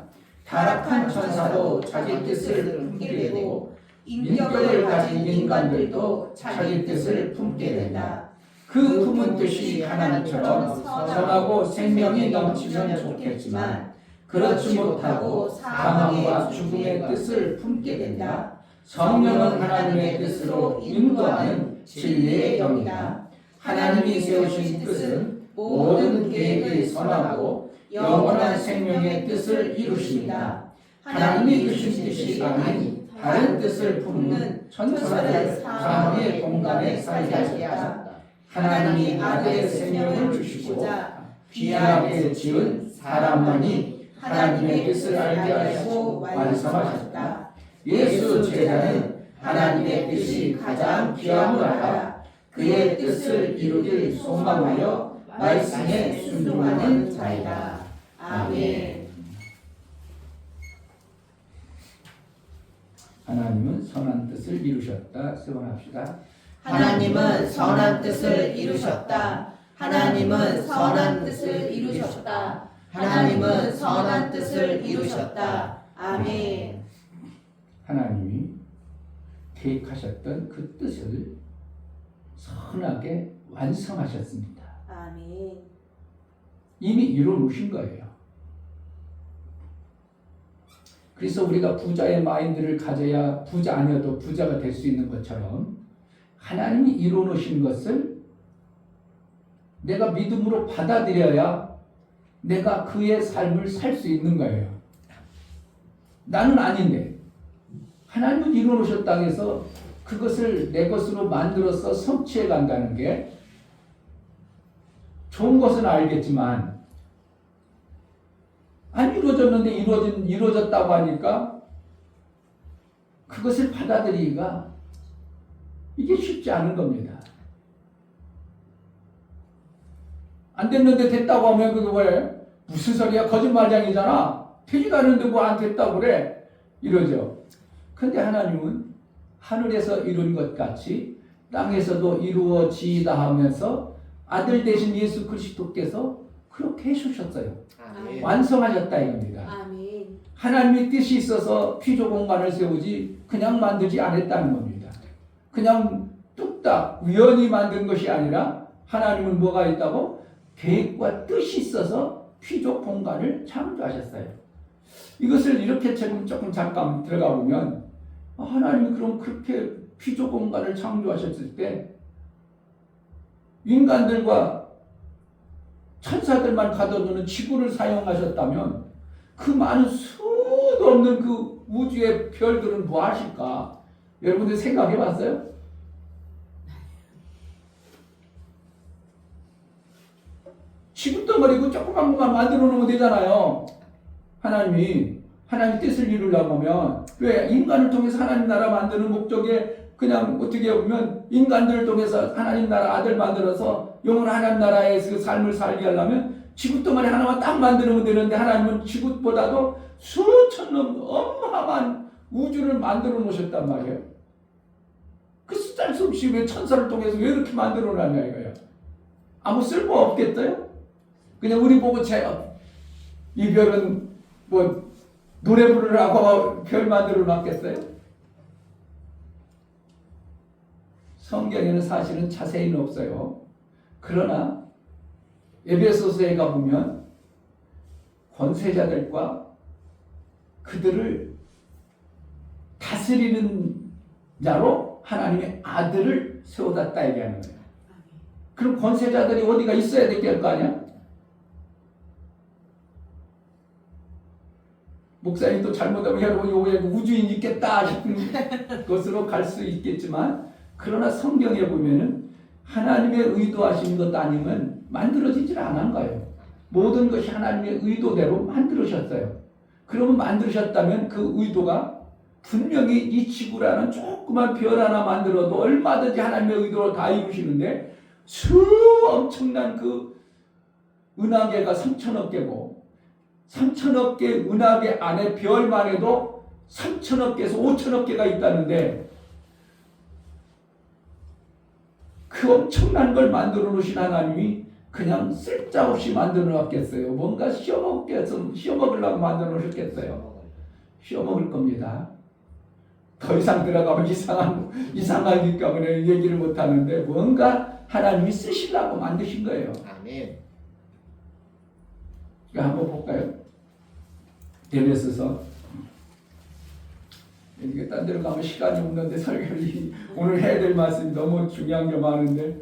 타락한 천사도 자기 뜻을 품게 되고 인격을 가진 인간들도 자기 뜻을 품게 된다. 그 품은 뜻이 하나님처럼 선하고 생명이 넘치면 좋겠지만 그렇지 못하고 사망과 죽음의 뜻을 품게 된다. 성령은 하나님의 뜻으로 인도하는 진리의 영이다. 하나님이 세우신 뜻은 모든 계획이 선하고 영원한 생명의 뜻을 이루십니다. 하나님이 주신 뜻이 아닌 다른 뜻을 품는 천사를 사망의 공간에 살게 하셨다. 하나님이 아들의 생명을 주시고자 귀하게 지은 사람만이 하나님의 뜻을 알게 하시고 완성하셨다. 예수 제자는 하나님의 뜻이 가장 귀함을 알아 그의 뜻을 이루길 소망하여 말씀에 순종하는 자이다. 아멘. 하나님은 선한 뜻을 이루셨다. 수고합시다. 하나님은 선한 뜻을 이루셨다. 하나님은 선한 뜻을 이루셨다. 하나님은 선한 뜻을 이루셨다. 아멘. 하나님이 계획하셨던 그 뜻을 선하게 완성하셨습니다. 아멘. 이미 이뤄놓으신 거예요. 그래서 우리가 부자의 마인드를 가져야 부자 아니어도 부자가 될 수 있는 것처럼 하나님이 이뤄놓으신 것을 내가 믿음으로 받아들여야 내가 그의 삶을 살 수 있는 거예요. 나는 아닌데 하나님은 이뤄놓으셨다고 해서 그것을 내 것으로 만들어서 성취해 간다는 게 좋은 것은 알겠지만 안 이루어졌는데 이루어졌다고 하니까 그것을 받아들이기가 이게 쉽지 않은 겁니다. 안 됐는데 됐다고 하면 그게 왜 무슨 소리야? 거짓말장이잖아. 되지도 않는데 뭐 안 됐다고 그래? 이러죠. 근데 하나님은 하늘에서 이룬 것 같이 땅에서도 이루어지다 하면서 아들 되신 예수 그리스도께서 그렇게 해주셨어요. 아멘. 완성하셨다 이겁니다. 아멘. 하나님의 뜻이 있어서 피조 공간을 세우지 그냥 만들지 않았다는 겁니다. 그냥 뚝딱 우연히 만든 것이 아니라 하나님은 뭐가 있다고? 계획과 뜻이 있어서 피조 공간을 창조하셨어요. 이것을 이렇게 조금 잠깐 들어가 보면 하나님이 그럼 그렇게 피조 공간을 창조하셨을 때 인간들과 천사들만 가둬두는 지구를 사용하셨다면 그 많은 수도 없는 그 우주의 별들은 뭐 하실까? 여러분들 생각해 봤어요? 지구 덩어리고 조그만 것만 만들어 놓으면 되잖아요. 하나님 뜻을 이루려고 하면 왜 인간을 통해서 하나님 나라 만드는 목적에 그냥 어떻게 보면 인간들을 통해서 하나님 나라 아들 만들어서 영원한 하나님 나라의 그 삶을 살게 하려면 지구 덩어리 하나만 딱 만들면 되는데 하나님은 지구보다도 수천 년 어마어마한 우주를 만들어 놓으셨단 말이에요. 그 숫자를 수 없이 왜 천사를 통해서 왜 이렇게 만들어 놨냐 이거예요. 아무 쓸모 없겠어요? 그냥 우리 보고 이 별은 뭐 노래 부르라고 별 만들어 놨겠어요? 성경에는 사실은 자세히는 없어요. 그러나 에베소서에 가보면 권세자들과 그들을 다스리는 자로 하나님의 아들을 세워놨다 얘기하는 거예요. 그럼 권세자들이 어디가 있어야 될 거 아니야? 목사님 또 잘못하면 여러분이 오해 우주인 있겠다 싶은 것으로 갈 수 있겠지만, 그러나 성경에 보면은 하나님의 의도하신 것 아니면 만들어지질 않은 거예요. 모든 것이 하나님의 의도대로 만들으셨어요. 그러면 만드셨다면 그 의도가 분명히 이 지구라는 조그만 별 하나 만들어도 얼마든지 하나님의 의도를 다 이루시는데, 엄청난 그 은하계가 3천억 개고 3천억 개 은하계 안에 별만 해도 3천억 개에서 5천억 개가 있다는데, 그 엄청난 걸 만들어 놓으신 하나님이 그냥 쓸데없이 만들어 놨겠어요? 뭔가 씌워먹으려고 만들어 놓으셨겠어요? 씌워먹을 겁니다. 더 이상 들어가면 이상하니까 그래 얘기를 못 하는데, 뭔가 하나님이 쓰시려고 만드신 거예요. 아멘. 한번 볼까요? 에베소서. 이게 딴 데로 가면 시간이 없는데 설교를 오늘 해야 될 말씀이 너무 중요한 게 많은데,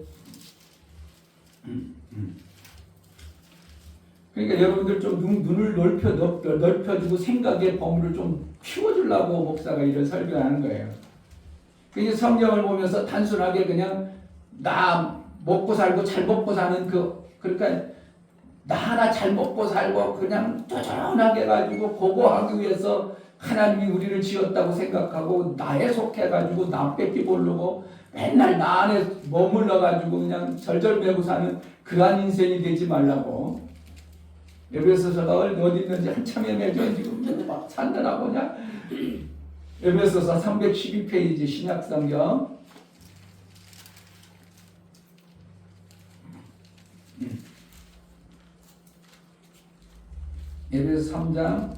그러니까 여러분들 좀 눈을 넓혀주고 생각의 범위를 좀 키워주려고 목사가 이런 설교하는 거예요. 그러니까 성경을 보면서 단순하게 그냥 나 먹고 살고 잘 먹고 사는 그러니까 나 하나 잘 먹고 살고 그냥 쪼잔하게 해가지고 그거 하기 위해서 하나님이 우리를 지었다고 생각하고 나에 속해가지고 나 뺏기 모르고 맨날 나 안에 머물러가지고 그냥 절절매고 사는 그러한 인생이 되지 말라고. 에베소서가 어디 있는지 한참 헤매져 지금 막 산다라고 그냥. 에베소서 312페이지 신약성경. 에베소 3장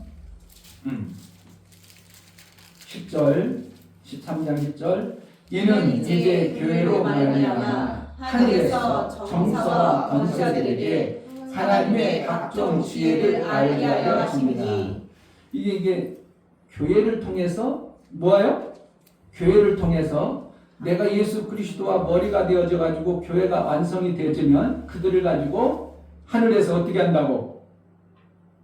10절 13장 10절 이는 이제 교회로 말미암아 하늘에서 정사와 권세들에게 하나님의 각종 지혜를 알게 하려 하십니다. 이게 교회를 통해서 뭐예요? 교회를 통해서 내가 예수 그리스도와 머리가 되어져 가지고 교회가 완성이 되면 그들을 가지고 하늘에서 어떻게 한다고?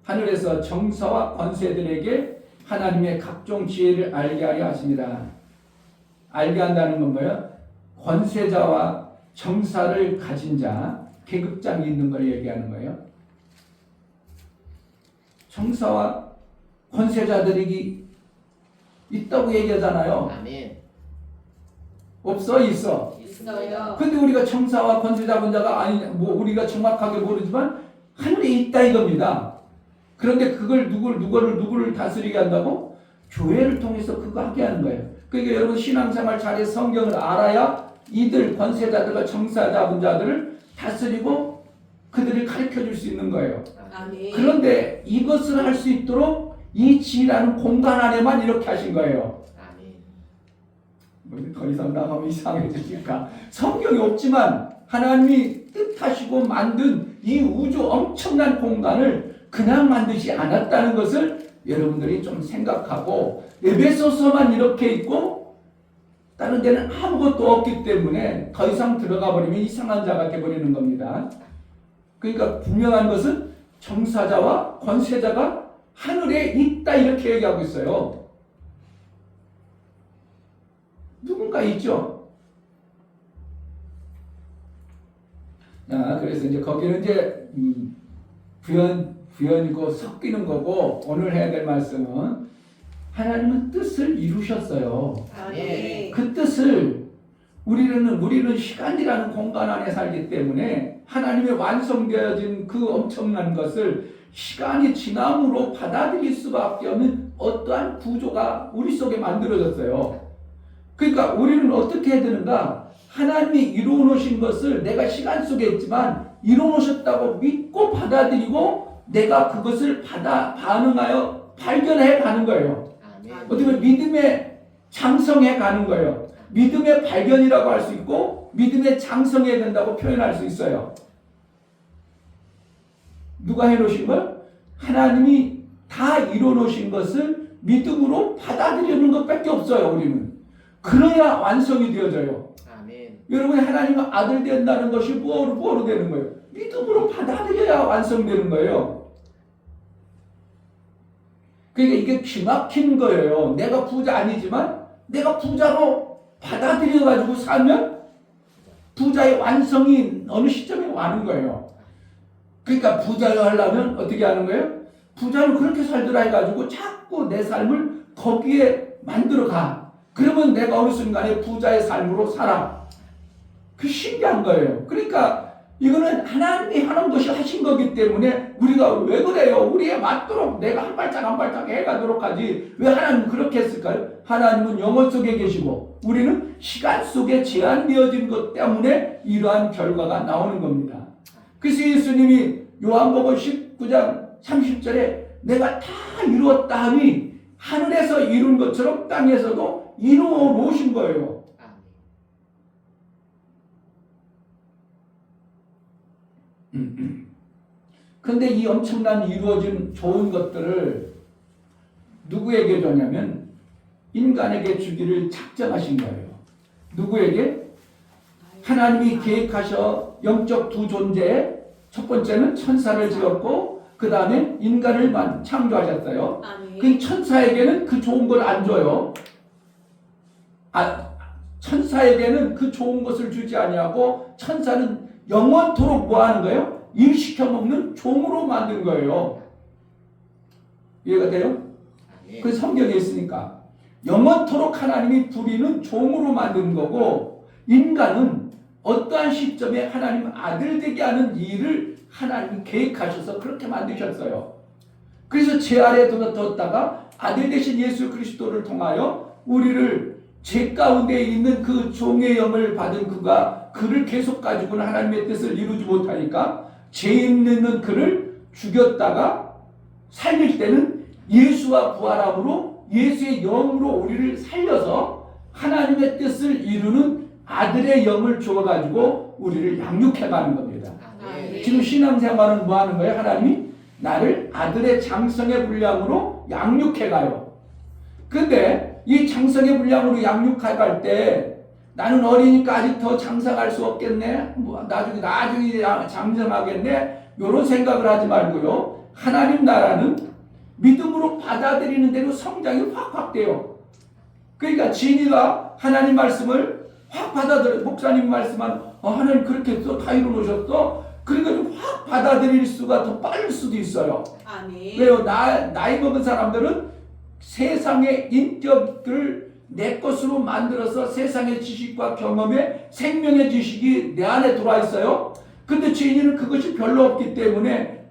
하늘에서 정사와 권세들에게 하나님의 각종 지혜를 알게 하려 하십니다. 알게 한다는 건 뭐예요? 권세자와 정사를 가진 자, 계급장이 있는 걸 얘기하는 거예요. 정사와 권세자들이 있다고 얘기하잖아요. 아멘. 없어? 있어? 있어요. 근데 우리가 정사와 권세자 자가 아니, 우리가 정확하게 모르지만 하늘에 있다 이겁니다. 그런데 그걸 누구를 다스리게 한다고? 교회를 통해서 그거 하게 하는 거예요. 그러니까 여러분 신앙생활 잘해서 성경을 알아야 이들 권세자들과 정사자분자들을 다스리고 그들을 가르쳐 줄 수 있는 거예요. 아멘. 그런데 이것을 할 수 있도록 이 지라는 공간 안에만 이렇게 하신 거예요. 아멘. 더 이상 나가면 이상해지니까 성경이 없지만 하나님이 뜻하시고 만든 이 우주 엄청난 공간을 그냥 만드지 않았다는 것을 여러분들이 좀 생각하고, 에베소서만 이렇게 있고 다른 데는 아무것도 없기 때문에 더 이상 들어가 버리면 이상한 자가 되어버리는 겁니다. 그러니까 분명한 것은 정사자와 권세자가 하늘에 있다 이렇게 얘기하고 있어요. 누군가 있죠. 자, 그래서 이제 거기는 이제 부연이고 섞이는 거고, 오늘 해야 될 말씀은 하나님은 뜻을 이루셨어요. 아멘. 그 뜻을 우리는 시간이라는 공간 안에 살기 때문에 하나님의 완성되어진 그 엄청난 것을 시간이 지남으로 받아들일 수밖에 없는 어떠한 구조가 우리 속에 만들어졌어요. 그러니까 우리는 어떻게 해야 되는가? 하나님이 이루어 놓으신 것을 내가 시간 속에 있지만 이루어 놓으셨다고 믿고 받아들이고 내가 그것을 반응하여 발견해 가는 거예요. 아멘. 어떻게 보면 믿음의 장성해 가는 거예요. 믿음의 발견이라고 할 수 있고 믿음의 장성해야 된다고 표현할 수 있어요. 누가 해놓으신 걸? 하나님이 다 이루어 놓으신 것을 믿음으로 받아들이는 것밖에 없어요. 우리는 그래야 완성이 되어져요. 아멘. 여러분이 하나님의 아들 된다는 것이 뭐로 되는 거예요? 믿음으로 받아들여야 완성되는 거예요. 그러니까 이게 기막힌 거예요. 내가 부자 아니지만 내가 부자로 받아들여가지고 살면 부자의 완성이 어느 시점에 와는 거예요. 그러니까 부자로 하려면 어떻게 하는 거예요? 부자는 그렇게 살더라 해가지고 자꾸 내 삶을 거기에 만들어 가. 그러면 내가 어느 순간에 부자의 삶으로 살아. 그 신기한 거예요. 그러니까 이거는 하나님이 하는 것이 하신 거기 때문에 우리가 왜 그래요? 우리에 맞도록 내가 한 발짝 한 발짝 해가도록 하지. 왜 하나님은 그렇게 했을까요? 하나님은 영원 속에 계시고 우리는 시간 속에 제한되어진 것 때문에 이러한 결과가 나오는 겁니다. 그래서 예수님이 요한복음 19장 30절에 내가 다 이루었다 하니 하늘에서 이룬 것처럼 땅에서도 이루어 놓으신 거예요. 근데 이 엄청난 이루어진 좋은 것들을 누구에게 주냐면 인간에게 주기를 작정하신 거예요. 누구에게? 하나님이 계획하셔 영적 두 존재에 첫 번째는 천사를 지었고 그 다음에 인간을 창조하셨어요. 그 천사에게는 그 좋은 걸 안 줘요. 천사에게는 그 좋은 것을 주지 아니하고 천사는 영원토록 뭐 하는 거예요? 일 시켜 먹는 종으로 만든 거예요. 이해가 돼요? 그 성경에 있으니까 영원토록 하나님이 부리는 종으로 만든 거고 인간은 어떠한 시점에 하나님 아들 되게 하는 일을 하나님이 계획하셔서 그렇게 만드셨어요. 그래서 제 아래에 뒀다가 아들 되신 예수 그리스도를 통하여 우리를 죄 가운데 있는 그 종의 영을 받은 그가 그를 계속 가지고는 하나님의 뜻을 이루지 못하니까 죄 있는 그를 죽였다가 살릴 때는 예수와 부활함으로 예수의 영으로 우리를 살려서 하나님의 뜻을 이루는 아들의 영을 주어가지고 우리를 양육해가는 겁니다. 지금 신앙생활은 뭐 하는 거예요? 하나님이 나를 아들의 장성의 분량으로 양육해가요. 근데 이 장성의 분량으로 양육해갈 때 나는 어리니까 아직 더 장성할 수 없겠네. 뭐 나중에 장성하겠네. 이런 생각을 하지 말고요. 하나님 나라는 믿음으로 받아들이는 대로 성장이 확 돼요. 그러니까 진이가 하나님 말씀을 확 받아들여. 목사님 말씀한 하나님 그렇게 했어? 다 이루어놓으셨어? 그러니까 확 받아들일 수가 더 빠를 수도 있어요. 아멘. 왜요? 나이 먹은 사람들은 세상의 인격들을 내 것으로 만들어서 세상의 지식과 경험에 생명의 지식이 내 안에 들어와 있어요. 근데 죄인은 그것이 별로 없기 때문에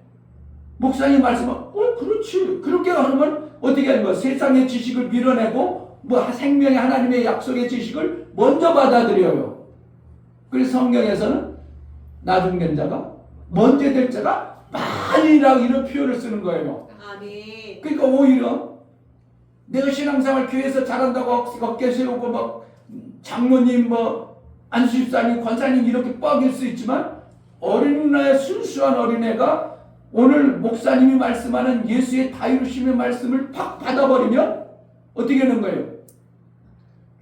목사님 말씀은 그렇지. 그렇게 하면 어떻게 하는 거야? 세상의 지식을 밀어내고 생명의 하나님의 약속의 지식을 먼저 받아들여요. 그래서 성경에서는 나중된 자가 먼저 될 자가 많이라고 이런 표현을 쓰는 거예요. 아멘. 그러니까 오히려 내가 신앙생활 교회에서 잘한다고 어깨 세우고 장로님 안수집사님 권사님 이렇게 뻑일 수 있지만 어린애 순수한 어린애가 오늘 목사님이 말씀하는 예수의 다이루심의 말씀을 팍 받아버리면 어떻게 되는 거예요?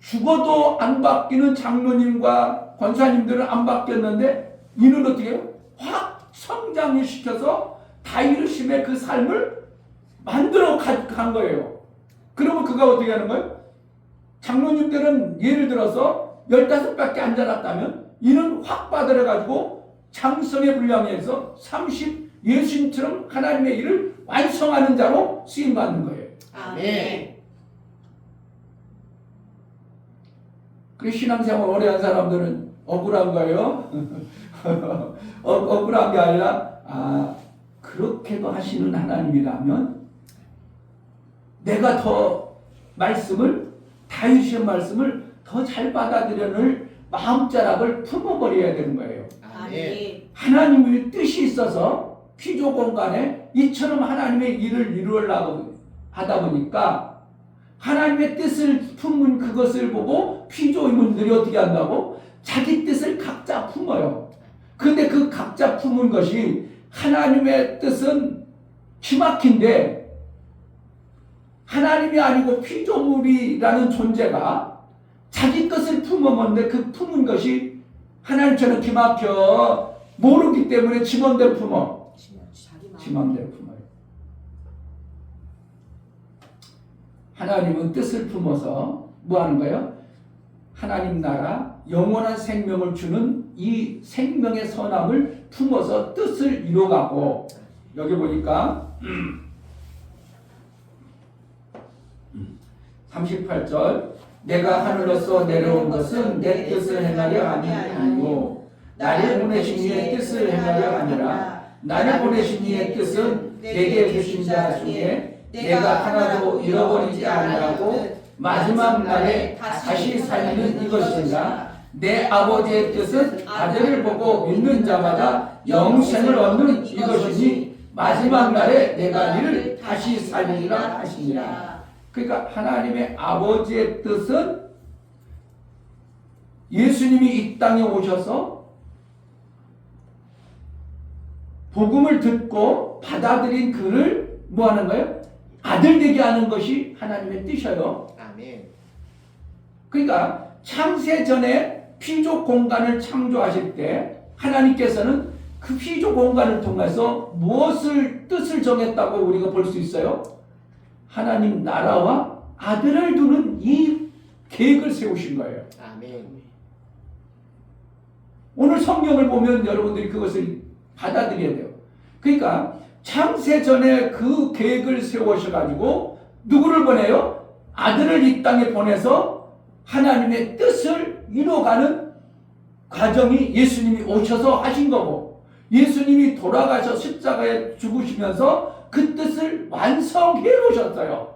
죽어도 안 바뀌는 장로님과 권사님들은 안 바뀌었는데 이는 어떻게 해요? 확 성장을 시켜서 다이루심의 그 삶을 만들어 간 거예요. 그러면 그가 어떻게 하는 거예요? 장로님들은 예를 들어서 15밖에 안 자랐다면 이는 확 받아가지고 장성의 분량에서 30 예수님처럼 하나님의 일을 완성하는 자로 쓰임받는 거예요. 아멘. 그래서 신앙생활 오래 한 사람들은 억울한 거예요. 억울한 게 아니라 그렇게도 하시는 하나님이라면 내가 더 다윗의 말씀을 더 잘 받아들여낼 마음자락을 품어버려야 되는 거예요. 아멘. 하나님의 뜻이 있어서 피조 공간에 이처럼 하나님의 일을 이루려고 하다 보니까 하나님의 뜻을 품은 그것을 보고 피조인들이 어떻게 한다고? 자기 뜻을 각자 품어요. 근데 그 각자 품은 것이 하나님의 뜻은 기막힌데 하나님이 아니고 피조물이라는 존재가 자기 것을 품었는데 그 품은 것이 하나님처럼 기막혀 모르기 때문에 지 맘대로 품어. 지 맘대로 품어요. 하나님은 뜻을 품어서 뭐 하는 거예요? 하나님 나라 영원한 생명을 주는 이 생명의 선함을 품어서 뜻을 이뤄가고, 여기 보니까 38절 내가 하늘로서 내려온 것은 내 뜻을 행하려 함이 아니고 나를 보내신 이의 뜻을 행하려 함이라. 나를 보내신 이의 뜻은 내게 주신 자 중에 내가 하나도 잃어버리지 아니하고 마지막 날에 다시 살리는 이것이니라. 내 아버지의 뜻은 아들을 보고 믿는 자마다 영생을 얻는 이것이니 마지막 날에 내가 이를 다시 살리리라 하시니라. 그러니까 하나님의 아버지의 뜻은 예수님이 이 땅에 오셔서 복음을 듣고 받아들인 그를 뭐 하는 거예요? 아들 되게 하는 것이 하나님의 뜻이에요. 아멘. 그러니까 창세 전에 피조 공간을 창조하실 때 하나님께서는 그 피조 공간을 통해서 무엇을 뜻을 정했다고 우리가 볼 수 있어요? 하나님 나라와 아들을 두는 이 계획을 세우신 거예요. 아멘. 오늘 성경을 보면 여러분들이 그것을 받아들여야 돼요. 그러니까 창세 전에 그 계획을 세우셔가지고 누구를 보내요? 아들을 이 땅에 보내서 하나님의 뜻을 이뤄가는 과정이 예수님이 오셔서 하신 거고, 예수님이 돌아가셔 십자가에 죽으시면서 그 뜻을 완성해 놓으셨어요.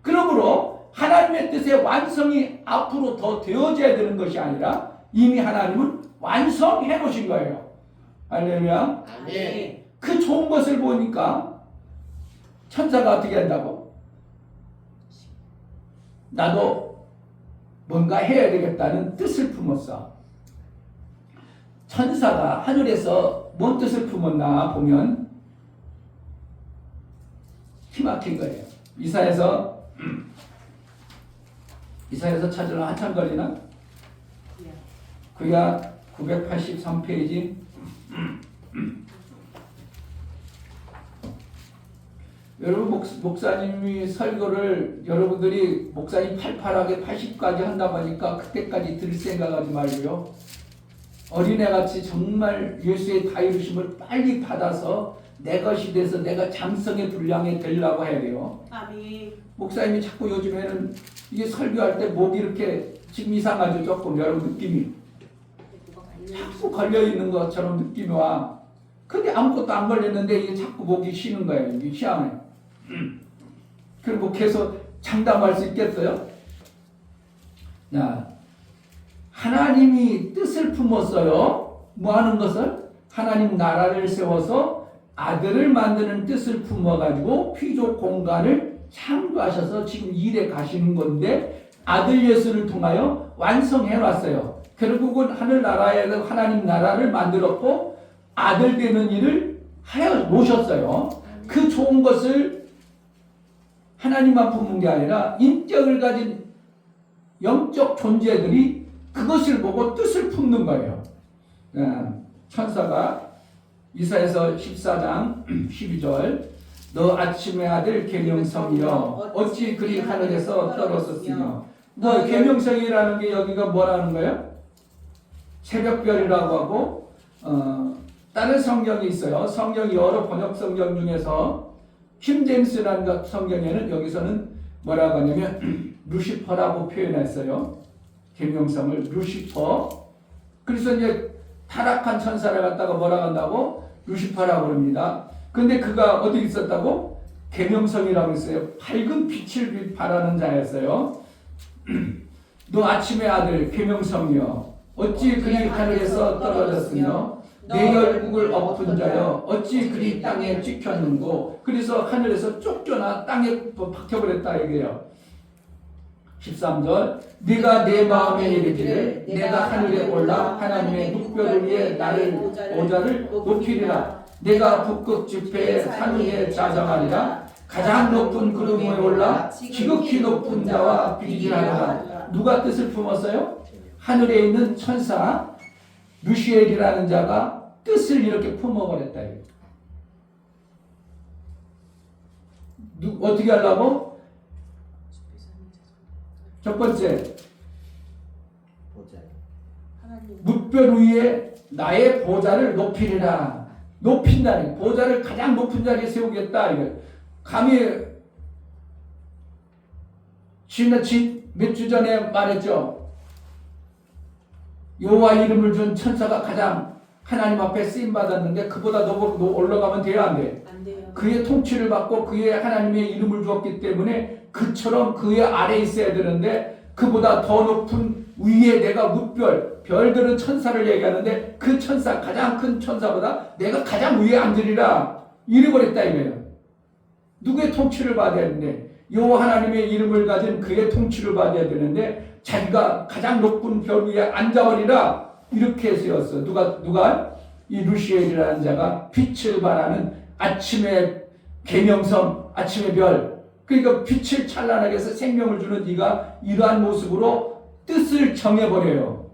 그러므로 하나님의 뜻의 완성이 앞으로 더 되어져야 되는 것이 아니라 이미 하나님은 완성해 놓으신 거예요. 할렐루야. 아멘. 그 좋은 것을 보니까 천사가 어떻게 한다고? 나도 뭔가 해야 되겠다는 뜻을 품었어. 천사가 하늘에서 뭔 뜻을 품었나 보면 기막힌 거예요. 이사야서 찾으려 한참 걸리나? 그야 983페이지. 여러분 목사님이 설교를 여러분들이 목사님 팔팔하게 80까지 한다고 하니까 그때까지 들을 생각하지 말고요. 어린애같이 정말 예수의 다 이루심을 빨리 받아서 내 것이 돼서 내가 장성의 분량에 되려고 해야 돼요. 아멘. 목사님이 자꾸 요즘에는 이게 설교할 때 목이 이렇게 지금 이상하죠. 조금 여러분 느낌이 자꾸 걸려있는 것처럼 느낌이 와. 근데 아무것도 안 걸렸는데 이게 자꾸 목이 쉬는 거예요. 이게 희한해. 그리고 계속 장담할 수 있겠어요? 자, 하나님이 뜻을 품었어요. 뭐 하는 것을? 하나님 나라를 세워서 아들을 만드는 뜻을 품어가지고 피조 공간을 창조하셔서 지금 일에 가시는 건데 아들 예수를 통하여 완성해 놨어요. 결국은 하늘나라에서 하나님 나라를 만들었고 아들 되는 일을 하여 놓으셨어요. 그 좋은 것을 하나님만 품은 게 아니라 인격을 가진 영적 존재들이 그것을 보고 뜻을 품는 거예요. 천사가 이사야서 14장 12절 너 아침의 아들 계명성이여 어찌 그리 하늘에서 떨어졌으며. 뭐 계명성이라는 게 여기가 뭐라는 거예요? 새벽별이라고 하고 다른 성경이 있어요. 성경 여러 번역 성경 중에서 킹제임스라는 성경에는 여기서는 뭐라고 하냐면 루시퍼라고 표현했어요. 계명성을 루시퍼. 그래서 이제 타락한 천사를 갖다가 뭐라고 한다고? 루시퍼라고 합니다. 근데 그가 어디 있었다고? 계명성이라고 했어요. 밝은 빛을 발하는 자였어요. 너 아침의 아들 계명성이여 어찌 그리 하늘에서 떨어졌으며 내 열국을 엎은 자여 어찌 그리 땅에 찍혔는고. 그래서 하늘에서 쫓겨나 땅에 박혀버렸다 이게요. 13절 네가 내 마음에 이르기를 내가 하늘에 올라 하나님의 묵별을 위해 나를 보좌를 높이리라. 내가 북극 지폐에 산 위에 자정하리라. 가장 높은 구름 위에 올라 지극히 높은 자와 비교하노라. 누가 뜻을 품었어요? 하늘에 있는 천사 루시엘이라는 자가 뜻을 이렇게 품어버렸다. 어떻게 하려고? 첫 번째, 보자. 뭇별 위에 나의 보좌를 높이리라. 높인다니, 보좌를 가장 높은 자리에 세우겠다. 이거 감히 몇 주 전에 말했죠. 여호와 이름을 준 천사가 가장 하나님 앞에 쓰임 받았는데 그보다 더 올라가면 돼야 안 돼. 안 돼요. 그의 통치를 받고 그의 하나님의 이름을 주었기 때문에 그처럼 그의 아래에 있어야 되는데 그보다 더 높은 위에 내가 뭇별, 별들은 천사를 얘기하는데 그 천사, 가장 큰 천사보다 내가 가장 위에 앉으리라 이래버렸다 이거예요. 누구의 통치를 받아야 되는데 여호와 하나님의 이름을 가진 그의 통치를 받아야 되는데 자기가 가장 높은 별 위에 앉아버리라 이렇게 세웠어. 누가? 이 루시엘이라는 자가 빛을 발하는 아침의 계명성, 아침의 별. 그러니까 빛을 찬란하게 해서 생명을 주는 네가 이러한 모습으로 뜻을 정해버려요.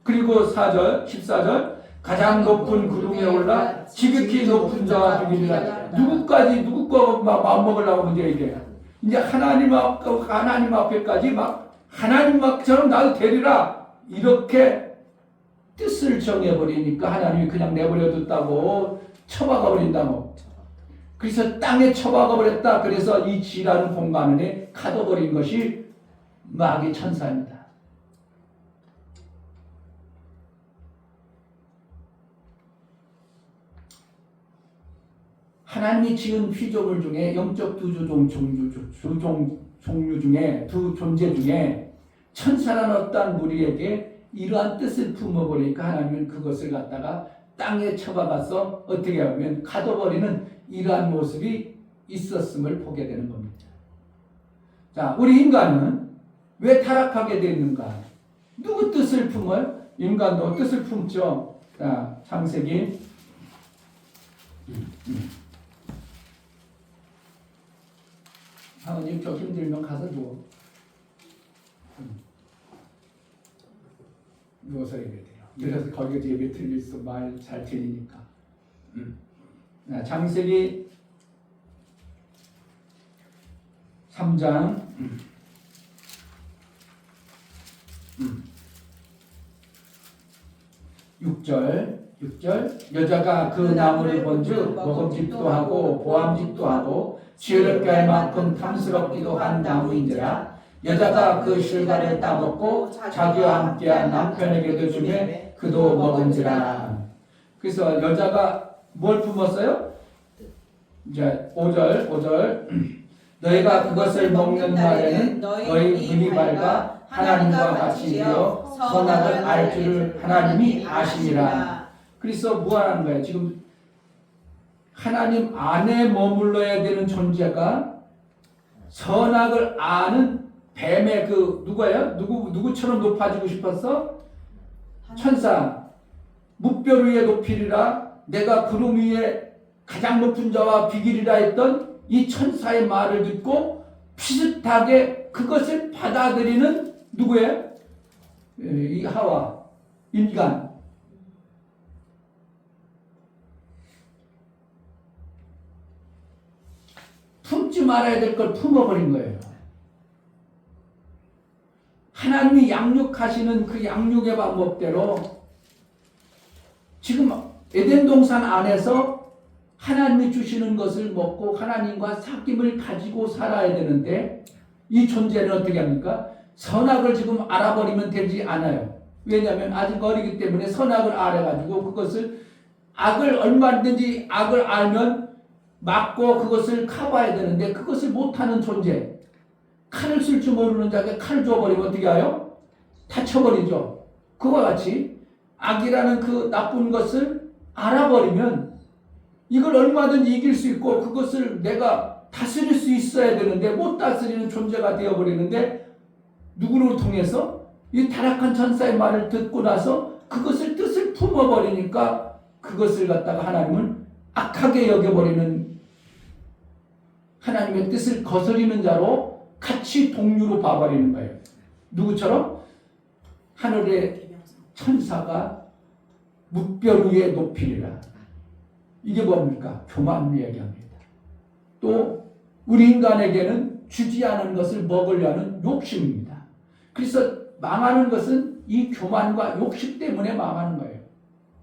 그리고 4절, 14절 가장 높은 구름에 올라 지극히 높은 자와 비교하라. 누구 거 마음먹으려고 문제 이게. 이제 하나님 앞에까지 막 하나님처럼 나도 되리라. 이렇게 뜻을 정해버리니까 하나님이 그냥 내버려뒀다고 처박아버린다고. 그래서 땅에 처박아버렸다. 그래서 이 지라는 공간 안에 가둬버린 것이 마귀 천사입니다. 하나님이 지은 피조물 중에 영적 종류 중에 두 존재 중에 천사라는 어떠한 무리에게 이러한 뜻을 품어버리니까 하나님은 그것을 갖다가 땅에 쳐박아서 어떻게 하면 가둬버리는 이러한 모습이 있었음을 보게 되는 겁니다. 자, 우리 인간은 왜 타락하게 되는가? 누구 뜻을 품어요? 인간도 뜻을 품죠. 자, 창세기 하나님 좀 힘들면 가서 누워. 누워서 예배 드려. 그래서 거기서 예배 드릴 수 말 잘 들리니까. 창세기 3장 6절 여자가 그 나무를 본즉 먹음직도 하고 보암직도 하고 지혜롭게 할 만큼 탐스럽기도 한 나무인지라. 여자가 그 실과를 따먹고 자기와 함께한 남편에게도 주매 그도 먹은지라. 그래서 여자가 뭘 품었어요? 이제 5절 너희가 그것을 먹는 날에는 너희 눈이 밝아 하나님과 같이 되어 선악을 알 줄을 하나님이 아시니라. 그래서 무한한 거예요. 지금 하나님 안에 머물러야 되는 존재가 선악을 아는 뱀의 그 누구예요? 누구처럼 높아지고 싶었어? 천사. 뭇별 위에 높이리라. 내가 구름 위에 가장 높은 자와 비기리라 했던 이 천사의 말을 듣고 비슷하게 그것을 받아들이는 누구예요? 이 하와, 인간. 품지 말아야 될 걸 품어버린 거예요. 하나님이 양육하시는 그 양육의 방법대로 지금 에덴 동산 안에서 하나님이 주시는 것을 먹고 하나님과 사귐을 가지고 살아야 되는데 이 존재는 어떻게 합니까? 선악을 지금 알아버리면 되지 않아요. 왜냐하면 아직 어리기 때문에 선악을 알아가지고 그것을 악을 얼마든지 악을 알면 막고 그것을 커버해야 되는데 그것을 못하는 존재. 칼을 쓸 줄 모르는 자에게 칼을 줘버리면 어떻게 해요? 다쳐버리죠. 그와 같이 악이라는 그 나쁜 것을 알아버리면 이걸 얼마든지 이길 수 있고 그것을 내가 다스릴 수 있어야 되는데 못 다스리는 존재가 되어버리는데 누구를 통해서? 이 타락한 천사의 말을 듣고 나서 그것을 뜻을 품어버리니까 그것을 갖다가 하나님은 악하게 여겨버리는 하나님의 뜻을 거스리는 자로 같이 동류로 봐버리는 거예요. 누구처럼? 하늘의 천사가 묵별 위에 높이리라. 이게 뭡니까? 교만을 얘기합니다. 또 우리 인간에게는 주지 않은 것을 먹으려는 욕심입니다. 그래서 망하는 것은 이 교만과 욕심 때문에 망하는 거예요.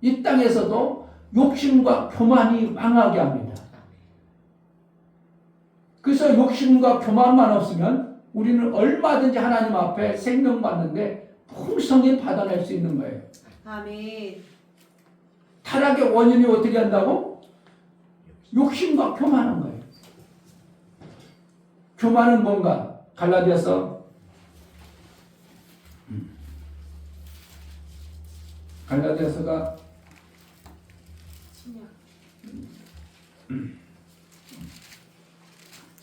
이 땅에서도 욕심과 교만이 망하게 합니다. 그래서 욕심과 교만만 없으면 우리는 얼마든지 하나님 앞에 생명 받는데 풍성히 받아낼 수 있는 거예요. 아멘. 타락의 원인이 어떻게 한다고? 욕심과 교만한 거예요. 교만은 뭔가? 갈라디아서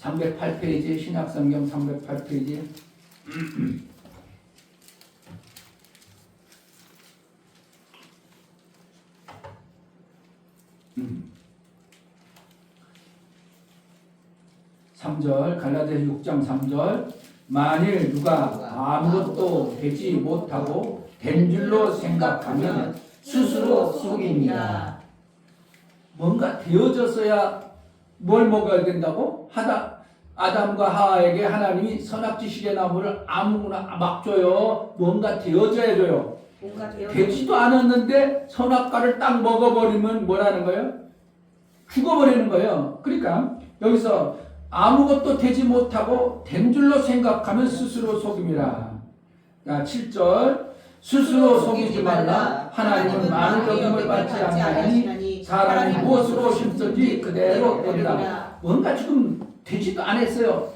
308페이지 신약성경 308페이지 갈라디아서 6장 3절 만일 누가 아무것도 되지 못하고 된 줄로 생각하면 스스로 속입니다. 뭔가 되어져서야 뭘 먹어야 된다고? 아담과 하와에게 하나님이 선악지식의 나무를 아무거나 막 줘요. 뭔가 되어져야 줘요. 뭔가 되지도 않았는데 선악과를 딱 먹어버리면 뭐라는 거예요? 죽어버리는 거예요. 그러니까 여기서 아무것도 되지 못하고 된 줄로 생각하면 스스로 속임이라. 7절 스스로 속이지 말라. 하나님은 많은 여김을 받지 아니하니 사람이 무엇으로 심든지 그대로 얻으라. 뭔가 지금 되지도 않았어요.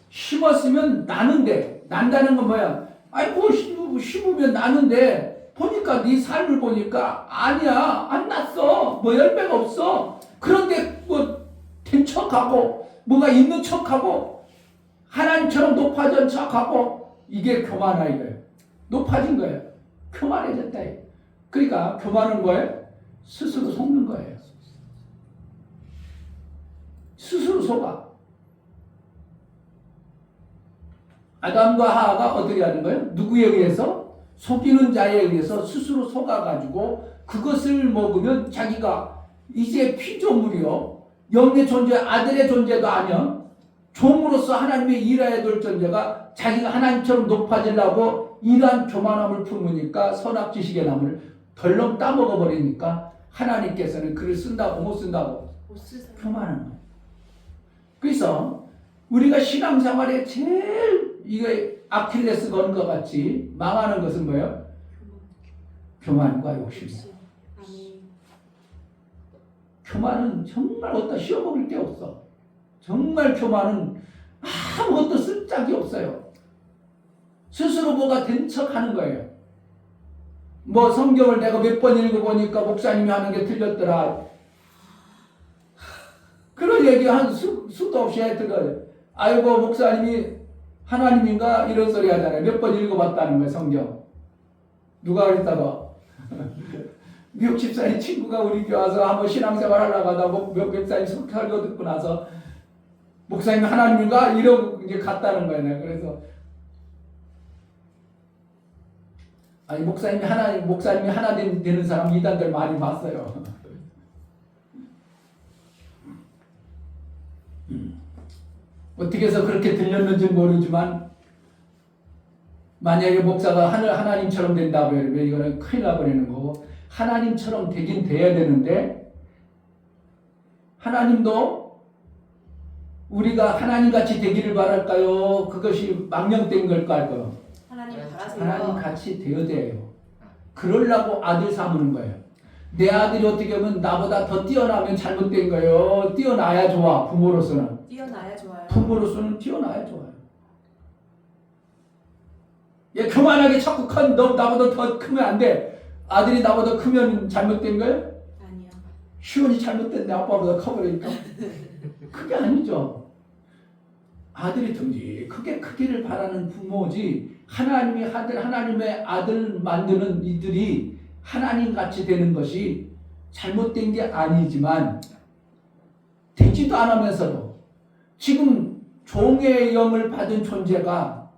심었으면 나는데 난다는 건 뭐야? 아니 뭐 심으면 나는데 보니까 네 삶을 보니까 아니야 안 났어. 뭐 열매가 없어. 그런데 뭐 된 척하고 뭐가 있는 척하고 하나님처럼 높아진 척하고 이게 교만이야 이거예요. 높아진 거예요. 교만해졌다. 그러니까 교만은 뭐예요? 스스로 속는 거예요. 스스로 속아. 아담과 하와가 어떻게 하는 거예요? 누구에 의해서? 속이는 자에 의해서 스스로 속아가지고 그것을 먹으면 자기가 이제 피조물이요. 영의 존재, 아들의 존재도 아니야. 종으로서 하나님의 일해야 될 존재가 자기가 하나님처럼 높아지려고 이러한 교만함을 품으니까 선악지식의 나무를 덜렁 따먹어버리니까 하나님께서는 그를 쓴다고 못 쓴다고? 교만한 거예요. 그래서 우리가 신앙생활에 제일 이게 아킬레스 건과 같이 망하는 것은 뭐예요? 교만과 욕심이에요. 교만은 정말 어디다 씌워먹을 게 없어. 정말 교만은 아무것도 쓸 짝이 없어요. 스스로 뭐가 된 척 하는 거예요. 뭐 성경을 내가 몇 번 읽어보니까 목사님이 하는 게 틀렸더라. 그런 얘기 한 수도 없이 들어요. 아이고 목사님이 하나님인가 이런 소리 하잖아요. 몇 번 읽어봤다는 거예요. 성경. 누가 그랬다고? 미국 집사님 친구가 우리 교회 와서 한번 신앙생활 하려고 하다 목사님 설교 듣고 나서 목사님 하나님인가? 이러고 이제 갔다는 거예요. 그래서 아니 목사님이 하나 되는 사람 이단들 많이 봤어요. 어떻게 해서 그렇게 들렸는지 모르지만 만약에 목사가 하나님처럼 된다고 해요. 이거는 큰일 나버리는 거고 하나님처럼 되긴 돼야 되는데 하나님도 우리가 하나님같이 되기를 바랄까요? 그것이 망령된 걸까요? 하나님 바라세요. 하나님같이 되어야 돼요. 그러려고 아들 삼는 거예요. 내 아들이 어떻게 하면 나보다 더 뛰어나면 잘못된 거예요. 뛰어나야 좋아. 부모로서는. 뛰어나야 좋아요. 부모로서는 뛰어나야 좋아요. 얘 교만하게 자꾸 너 나보다 더 크면 안 돼. 아들이 나보다 크면 잘못된 거예요? 아니요. 시온이 잘못됐는데 아빠보다 커버리니까 그게 아니죠. 아들이 든지 크게 크기를 바라는 부모지 하나님의 아들 만드는 이들이 하나님같이 되는 것이 잘못된 게 아니지만 되지도 않으면서도 지금 종의 영을 받은 존재가,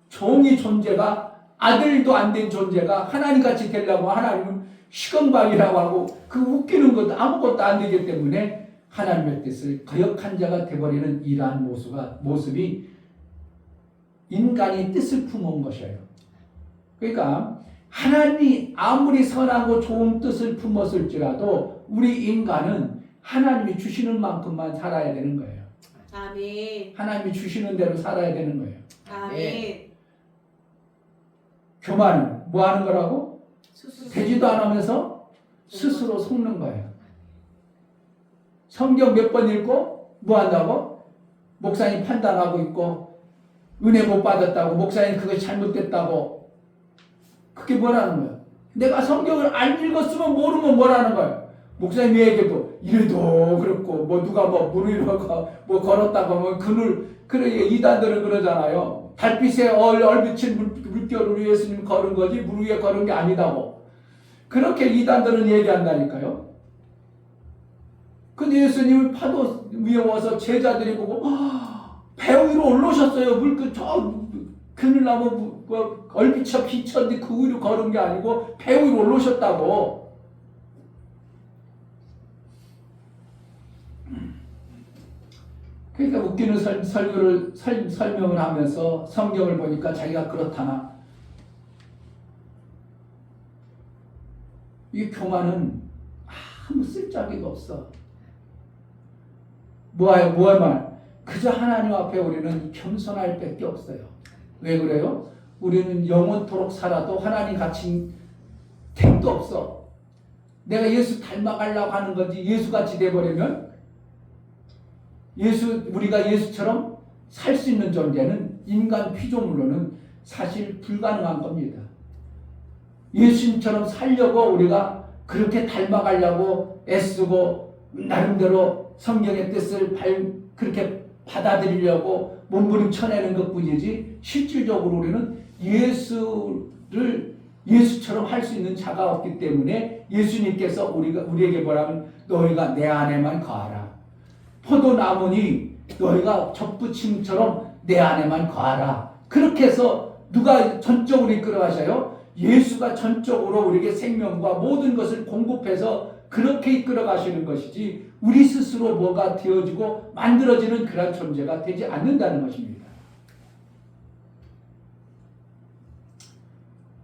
종이 존재가, 아들도 안 된 존재가 하나님같이 되려고 하나님은 시건방이라고 하고 그 웃기는 것도 아무것도 안 되기 때문에 하나님의 뜻을 거역한 자가 되어버리는 이러한 모습이 인간이 뜻을 품은 것이에요. 그러니까 하나님이 아무리 선하고 좋은 뜻을 품었을지라도 우리 인간은 하나님이 주시는 만큼만 살아야 되는 거예요. 아멘. 하나님이 주시는 대로 살아야 되는 거예요. 아멘. 교만은 뭐 하는 거라고? 스스로. 되지도 않으면서 스스로 속는 거예요. 성경 몇 번 읽고 뭐 한다고? 목사님 판단하고 있고 은혜 못 받았다고, 목사님 그것이 잘못됐다고. 그게 뭐라는 거야? 내가 성경을 안 읽었으면 모르면 뭐라는 거야? 목사님 얘기해도 이래도 그렇고 뭐 누가 뭐 물을 뭐 걸었다고 뭐 그래 이단들은 그러잖아요. 달빛에 얼비친 물결을 예수님 걸은 거지 물 위에 걸은 게 아니다고. 그렇게 이단들은 얘기한다니까요. 근데 예수님을 파도 위에 와서 제자들이 보고 배 위로 올라오셨어요. 그늘나무 얼비쳐 비쳤는데 그 위로 걸은 게 아니고 배 위로 올라오셨다고. 그러니까 웃기는 설명을 하면서 성경을 보니까 자기가 그렇다나 이 교만은 아무 쓸데기가 없어. 뭐야 말? 그저 하나님 앞에 우리는 겸손할 밖에 없어요. 왜 그래요? 우리는 영원토록 살아도 하나님 같이 택도 없어. 내가 예수 닮아가려고 하는 건지 예수같이 돼버리면 우리가 예수처럼 살 수 있는 존재는 인간 피조물로는 사실 불가능한 겁니다. 예수님처럼 살려고 우리가 그렇게 닮아가려고 애쓰고 나름대로 성경의 뜻을 그렇게 받아들이려고 몸부림쳐내는 것뿐이지 실질적으로 우리는 예수처럼 할 수 있는 자가 없기 때문에 예수님께서 우리에게 뭐라면 너희가 내 안에만 거하라. 포도나무니 너희가 접붙임처럼 내 안에만 거하라. 그렇게 해서 누가 전적으로 이끌어가셔요? 예수가 전적으로 우리에게 생명과 모든 것을 공급해서 그렇게 이끌어가시는 것이지 우리 스스로 뭐가 되어지고 만들어지는 그런 존재가 되지 않는다는 것입니다.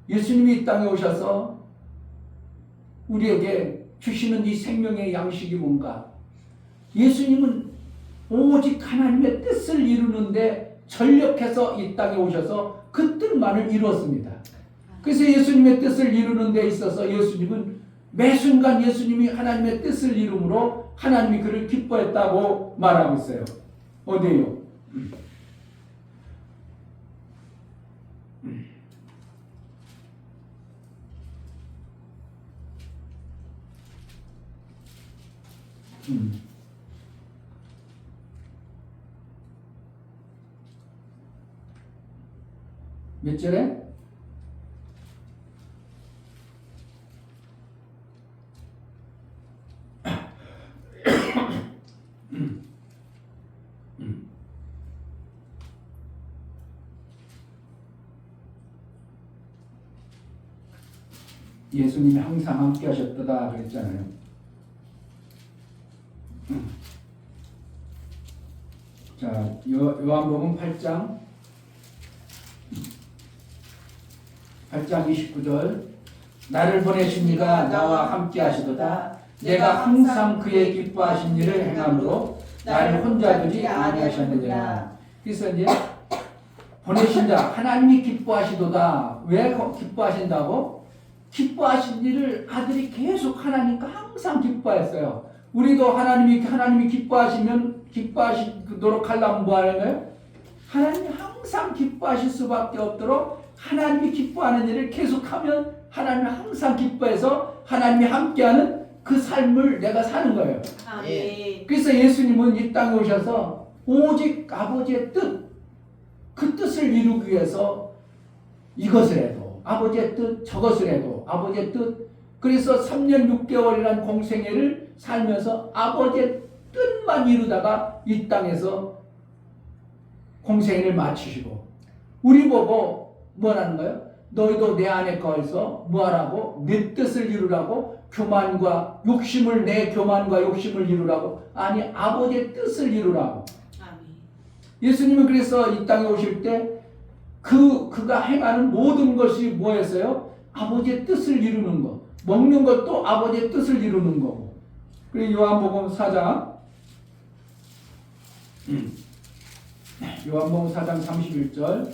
예수님이 이 땅에 오셔서 우리에게 주시는 이 생명의 양식이 뭔가? 예수님은 오직 하나님의 뜻을 이루는데 전력해서 이 땅에 오셔서 그 뜻만을 이루었습니다. 그래서 예수님의 뜻을 이루는 데 있어서 예수님은 매 순간 예수님이 하나님의 뜻을 이루므로 하나님이 그를 기뻐했다고 말하고 있어요. 어디에요? 몇 절에? 예수님이 항상 함께 하셨다 그랬잖아요. 자, 요한복음 8장 29절 나를 보내신 이가 나와 함께 하시도다. 내가 항상 그의 기뻐하신 일을 행함으로 나를 혼자 두지 아니하셨느니라. 그래서 이제 보내신 자 하나님이 기뻐하시도다. 왜 기뻐하신다고? 기뻐하신 일을 아들이 계속 하나님과 항상 기뻐했어요. 우리도 하나님이 기뻐하시도록 하려면 뭐 하는 거예요? 하나님이 항상 기뻐하실 수밖에 없도록 하나님이 기뻐하는 일을 계속하면 하나님이 항상 기뻐해서 하나님이 함께하는 그 삶을 내가 사는 거예요. 아멘. 그래서 예수님은 이 땅에 오셔서 오직 아버지의 뜻, 그 뜻을 이루기 위해서 이것을 해도 아버지의 뜻, 저것을 해도 아버지의 뜻. 그래서 3년 6개월이라는 공생애를 살면서 아버지의 뜻만 이루다가 이 땅에서 공생애를 마치시고 우리 보고 뭐라는 거예요? 너희도 내 안에 거해서 뭐하라고? 내 뜻을 이루라고? 교만과 욕심을 내 교만과 욕심을 이루라고? 아니 아버지의 뜻을 이루라고. 아멘. 예수님은 그래서 이 땅에 오실 때 그가 행하는 모든 것이 뭐였어요? 아버지의 뜻을 이루는 것. 먹는 것도 아버지의 뜻을 이루는 거고. 그리고 요한복음 4장 요한복음 4장 31절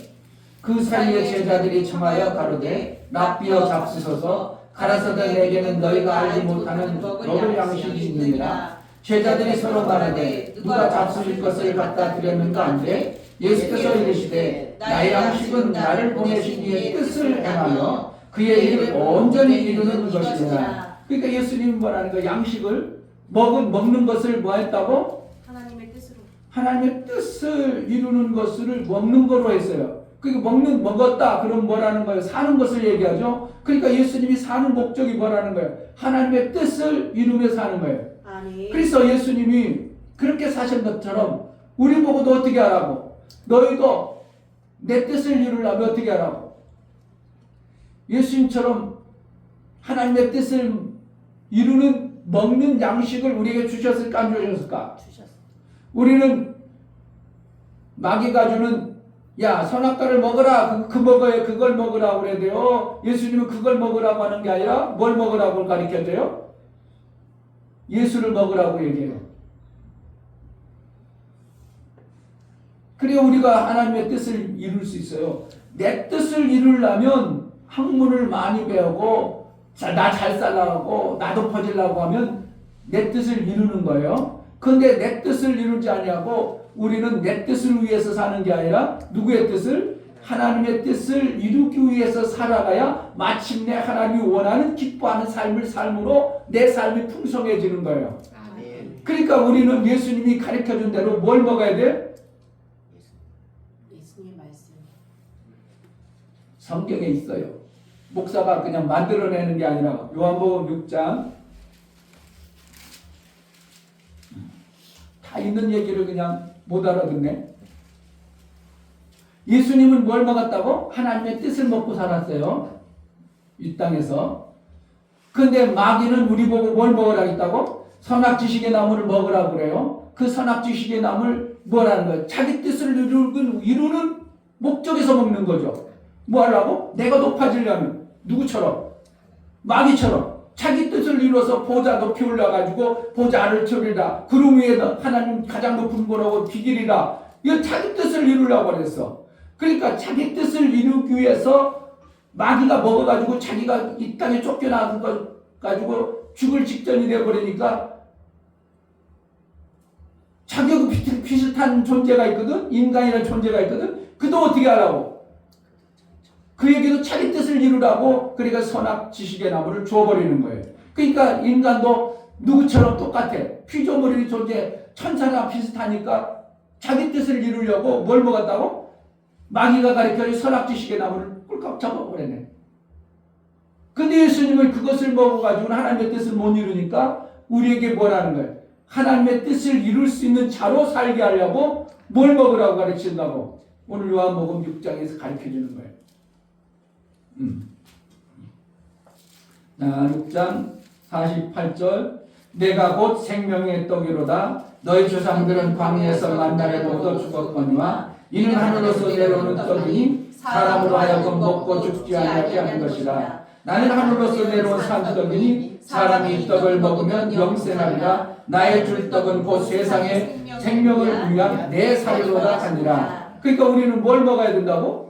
그 사이에 제자들이 청하여 가로되 랍비여 잡수소서 가라사대 내게는 너희가 알지 못하는 먹을 양식이 있느니라. 제자들이 서로 말하되 누가 잡수실 것을 갖다 드렸는가 한데 예수께서 이르시되 나의 양식은 나를 보내신 이의 뜻을 행하며 그의 일을 온전히 이루는 것이니라. 그러니까 예수님이 뭐라는 거예요? 양식을 먹는 것을 뭐 했다고? 하나님의 뜻으로. 하나님의 뜻을 이루는 것을 먹는 거로 했어요. 그러니까 먹었다 그럼 뭐라는 거예요? 사는 것을 얘기하죠. 그러니까 예수님이 사는 목적이 뭐라는 거예요? 하나님의 뜻을 이루며 사는 거예요. 아멘. 그래서 예수님이 그렇게 사신 것처럼 우리 보고도 어떻게 하라고? 너희도 내 뜻을 이루려면 어떻게 하라고? 예수님처럼 하나님의 뜻을 이루는 먹는 양식을 우리에게 주셨을까 안 주셨을까? 주셨어. 우리는 마귀가 주는 야 선악과를 먹어라 그걸 먹으라고 그래야 돼요. 예수님은 그걸 먹으라고 하는 게 아니라 뭘 먹으라고 가르쳐줘요? 예수를 먹으라고 얘기해요. 그래야 우리가 하나님의 뜻을 이룰 수 있어요. 내 뜻을 이루려면 학문을 많이 배우고 나 잘 살라고 나도 퍼지려고 하면 내 뜻을 이루는 거예요. 그런데 내 뜻을 이루지 아니하고 우리는 내 뜻을 위해서 사는 게 아니라 누구의 뜻을? 하나님의 뜻을 이루기 위해서 살아가야 마침내 하나님이 원하는 기뻐하는 삶을 삶으로 내 삶이 풍성해지는 거예요. 아멘. 그러니까 우리는 예수님이 가르쳐준 대로 뭘 먹어야 돼? 예수님의 말씀. 성경에 있어요. 목사가 그냥 만들어내는 게 아니라 요한복음 6장 다 있는 얘기를 그냥 못 알아듣네. 예수님은 뭘 먹었다고? 하나님의 뜻을 먹고 살았어요. 이 땅에서. 그런데 마귀는 우리 보고 뭘 먹으라 했다고? 선악지식의 나무를 먹으라고 그래요. 그 선악지식의 나무를 뭐라는 거예요? 자기 뜻을 이루는 목적에서 먹는 거죠. 뭐 하려고? 내가 높아지려면 누구처럼? 마귀처럼 자기 뜻을 이루어서 보좌 높이 올라가지고 보좌를 저리라 구름 위에 하나님 가장 높은 곳하고 비길이라. 이거 자기 뜻을 이루려고 그랬어. 그러니까 자기 뜻을 이루기 위해서 마귀가 먹어가지고 자기가 이 땅에 쫓겨나가지고 죽을 직전이 되어버리니까 자기하고 비슷한 존재가 있거든. 인간이라는 존재가 있거든. 그도 어떻게 하라고? 그에게도 자기 뜻을 이루라고 그러니까 선악 지식의 나무를 주어버리는 거예요. 그러니까 인간도 누구처럼 똑같아. 피조물의 존재 천사랑 비슷하니까 자기 뜻을 이루려고 뭘 먹었다고? 마귀가 가르쳐준 선악 지식의 나무를 꿀꺽 잡아버렸네. 근데 예수님은 그것을 먹어가지고는 하나님의 뜻을 못 이루니까 우리에게 뭐라는 거예요? 하나님의 뜻을 이룰 수 있는 자로 살게 하려고 뭘 먹으라고 가르친다고 오늘 요한복음 6장에서 가르쳐주는 거예요. 6장 48절 내가 곧 생명의 떡이로다 너희 조상들은 광야에서 만나를 먹어 죽었거니와 이는 하늘로서 내려오는 떡이니 사람으로 하여금 먹고 죽지 않게 하는 것이라. 나는 하늘로서 내려온 산떡이니 사람이 이 떡을 먹으면 영생하리라. 나의 줄 떡은 곧 세상의 생명을 위한 내 살이로다 하니라. 그러니까 우리는 뭘 먹어야 된다고?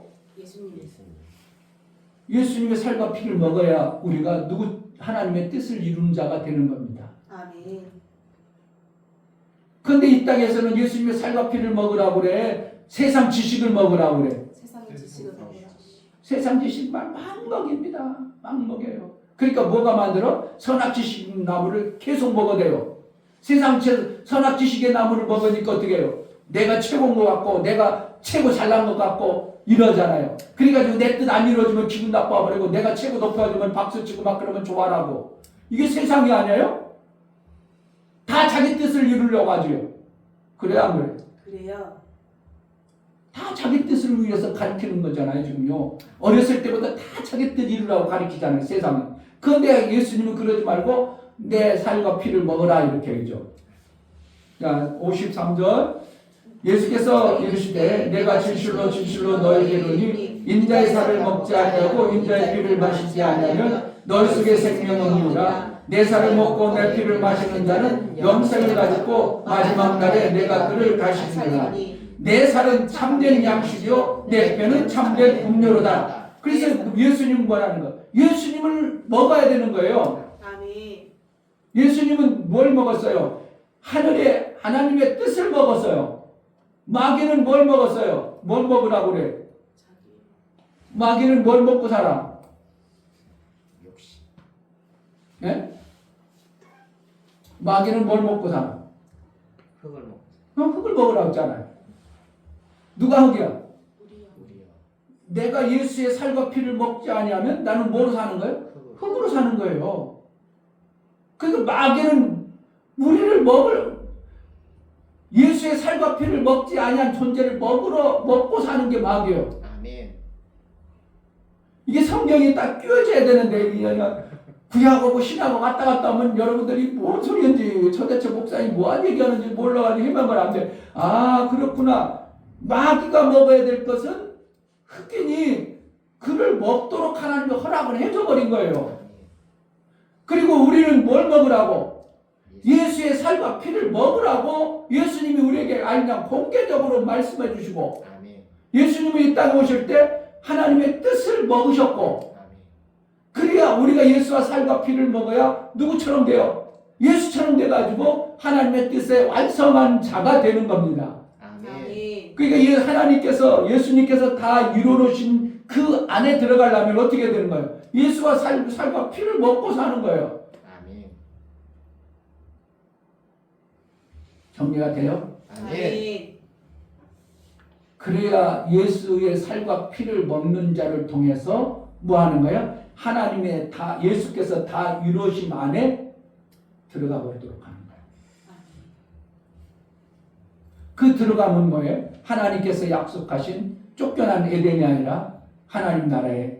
예수님의 살과 피를 먹어야 우리가 하나님의 뜻을 이루는 자가 되는 겁니다. 아멘. 그런데 이 땅에서는 예수님의 살과 피를 먹으라고 그래. 세상 지식을 먹으라고 그래. 세상의 지식을 먹으라. 세상 지식만 막 먹입니다. 막 먹여요. 그러니까 뭐가 만들어? 선악 지식 나무를 계속 먹어대요. 세상 선악 지식의 나무를 먹으니까 어떻게 해요? 내가 최고인 것 같고 내가 최고 잘난 것 같고 이러잖아요. 그래가지고 내 뜻 안 이루어지면 기분 나빠버리고 내가 최고 높아지면 박수치고 막 그러면 좋아라고. 이게 세상이 아니에요? 다 자기 뜻을 이루려고 하죠. 그래야 안 그래? 그래요. 다 자기 뜻을 위해서 가르치는 거잖아요, 지금요. 어렸을 때부터 다 자기 뜻 이루라고 가르치잖아요, 세상은. 그런데 예수님은 그러지 말고 내 살과 피를 먹으라 이렇게 하죠. 자, 53절. 예수께서 이르시되 내가 진실로 진실로 너희에게 이르노니 인자의 살을 먹지 아니하고 인자의 피를 마시지 아니하면 너희 속에 생명이 없느니라. 내 살을 먹고 내 피를 마시는 자는 영생을 가지고 마지막 날에 내가 그를 가시리라. 내 살은 참된 양식이요 내 뼈는 참된 음료로다. 그래서 예수님 뭐라는 거? 예수님을 먹어야 되는 거예요. 아멘. 예수님은 뭘 먹었어요? 하늘의 하나님의 뜻을 먹었어요. 마귀는 뭘 먹었어요? 뭘 먹으라고 그래? 마귀는 뭘 먹고 살아? 욕심. 예? 마귀는 뭘 먹고 살아? 흙을 먹고 흙을 먹으라고 했잖아요. 누가 흙이야? 우리요. 내가 예수의 살과 피를 먹지 아니하면 나는 뭐로 사는 거예요? 흙으로 사는 거예요. 그러니까 마귀는 우리를 예수의 살과 피를 먹지 아니한 존재를 먹고 사는 게 마귀예요. 아멘. 이게 성경이 딱 끼워져야 되는데 구약하고 신약하고 왔다 갔다 하면 여러분들이 뭔 소리인지 도대체 목사님 뭐하는 얘기하는지 몰라가지고 해명을 안 돼. 아 그렇구나. 마귀가 먹어야 될 것은 흑인이 그를 먹도록 하나님이 허락을 해줘버린 거예요. 그리고 우리는 뭘 먹으라고? 예수의 살과 피를 먹으라고 예수님이 우리에게 그냥 공개적으로 말씀해 주시고 아멘. 예수님이 이 땅에 오실 때 하나님의 뜻을 먹으셨고 아멘. 그래야 우리가 예수와 살과 피를 먹어야 누구처럼 돼요? 예수처럼 돼가지고 하나님의 뜻에 완성한 자가 되는 겁니다. 아멘. 그러니까 예수님께서 다 이루어놓으신 그 안에 들어가려면 어떻게 되는 거예요? 예수와 살과 피를 먹고 사는 거예요. 아멘. 정리가 돼요? 아멘. 그래야 예수의 살과 피를 먹는 자를 통해서 뭐 하는 거예요? 하나님의 예수께서 다 이루어진 안에 들어가 버리도록 하는 거예요. 그 들어가면 뭐예요? 하나님께서 약속하신 쫓겨난 에덴이 아니라 하나님 나라에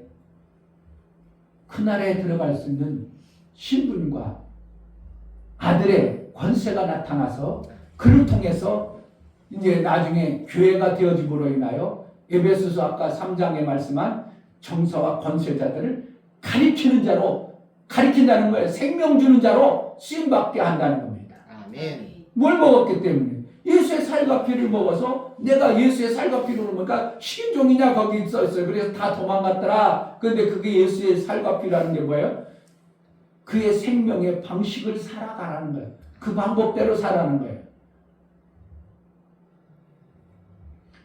그 나라에 들어갈 수 있는 신분과 아들의 권세가 나타나서 그를 통해서 이제 나중에 교회가 되어짐으로 인하여 에베소서 아까 3장에 말씀한 정사와 권세자들을 가리킨다는 거예요. 생명 주는 자로 쓰임받게 한다는 겁니다. 아멘. 뭘 먹었기 때문에? 예수의 살과 피를 먹어서 내가 예수의 살과 피를 먹으니까 식인종이냐 거기 써있어요. 그래서 다 도망갔더라. 그런데 그게 예수의 살과 피라는 게 뭐예요? 그의 생명의 방식을 살아가라는 거예요. 그 방법대로 살아가는 거예요.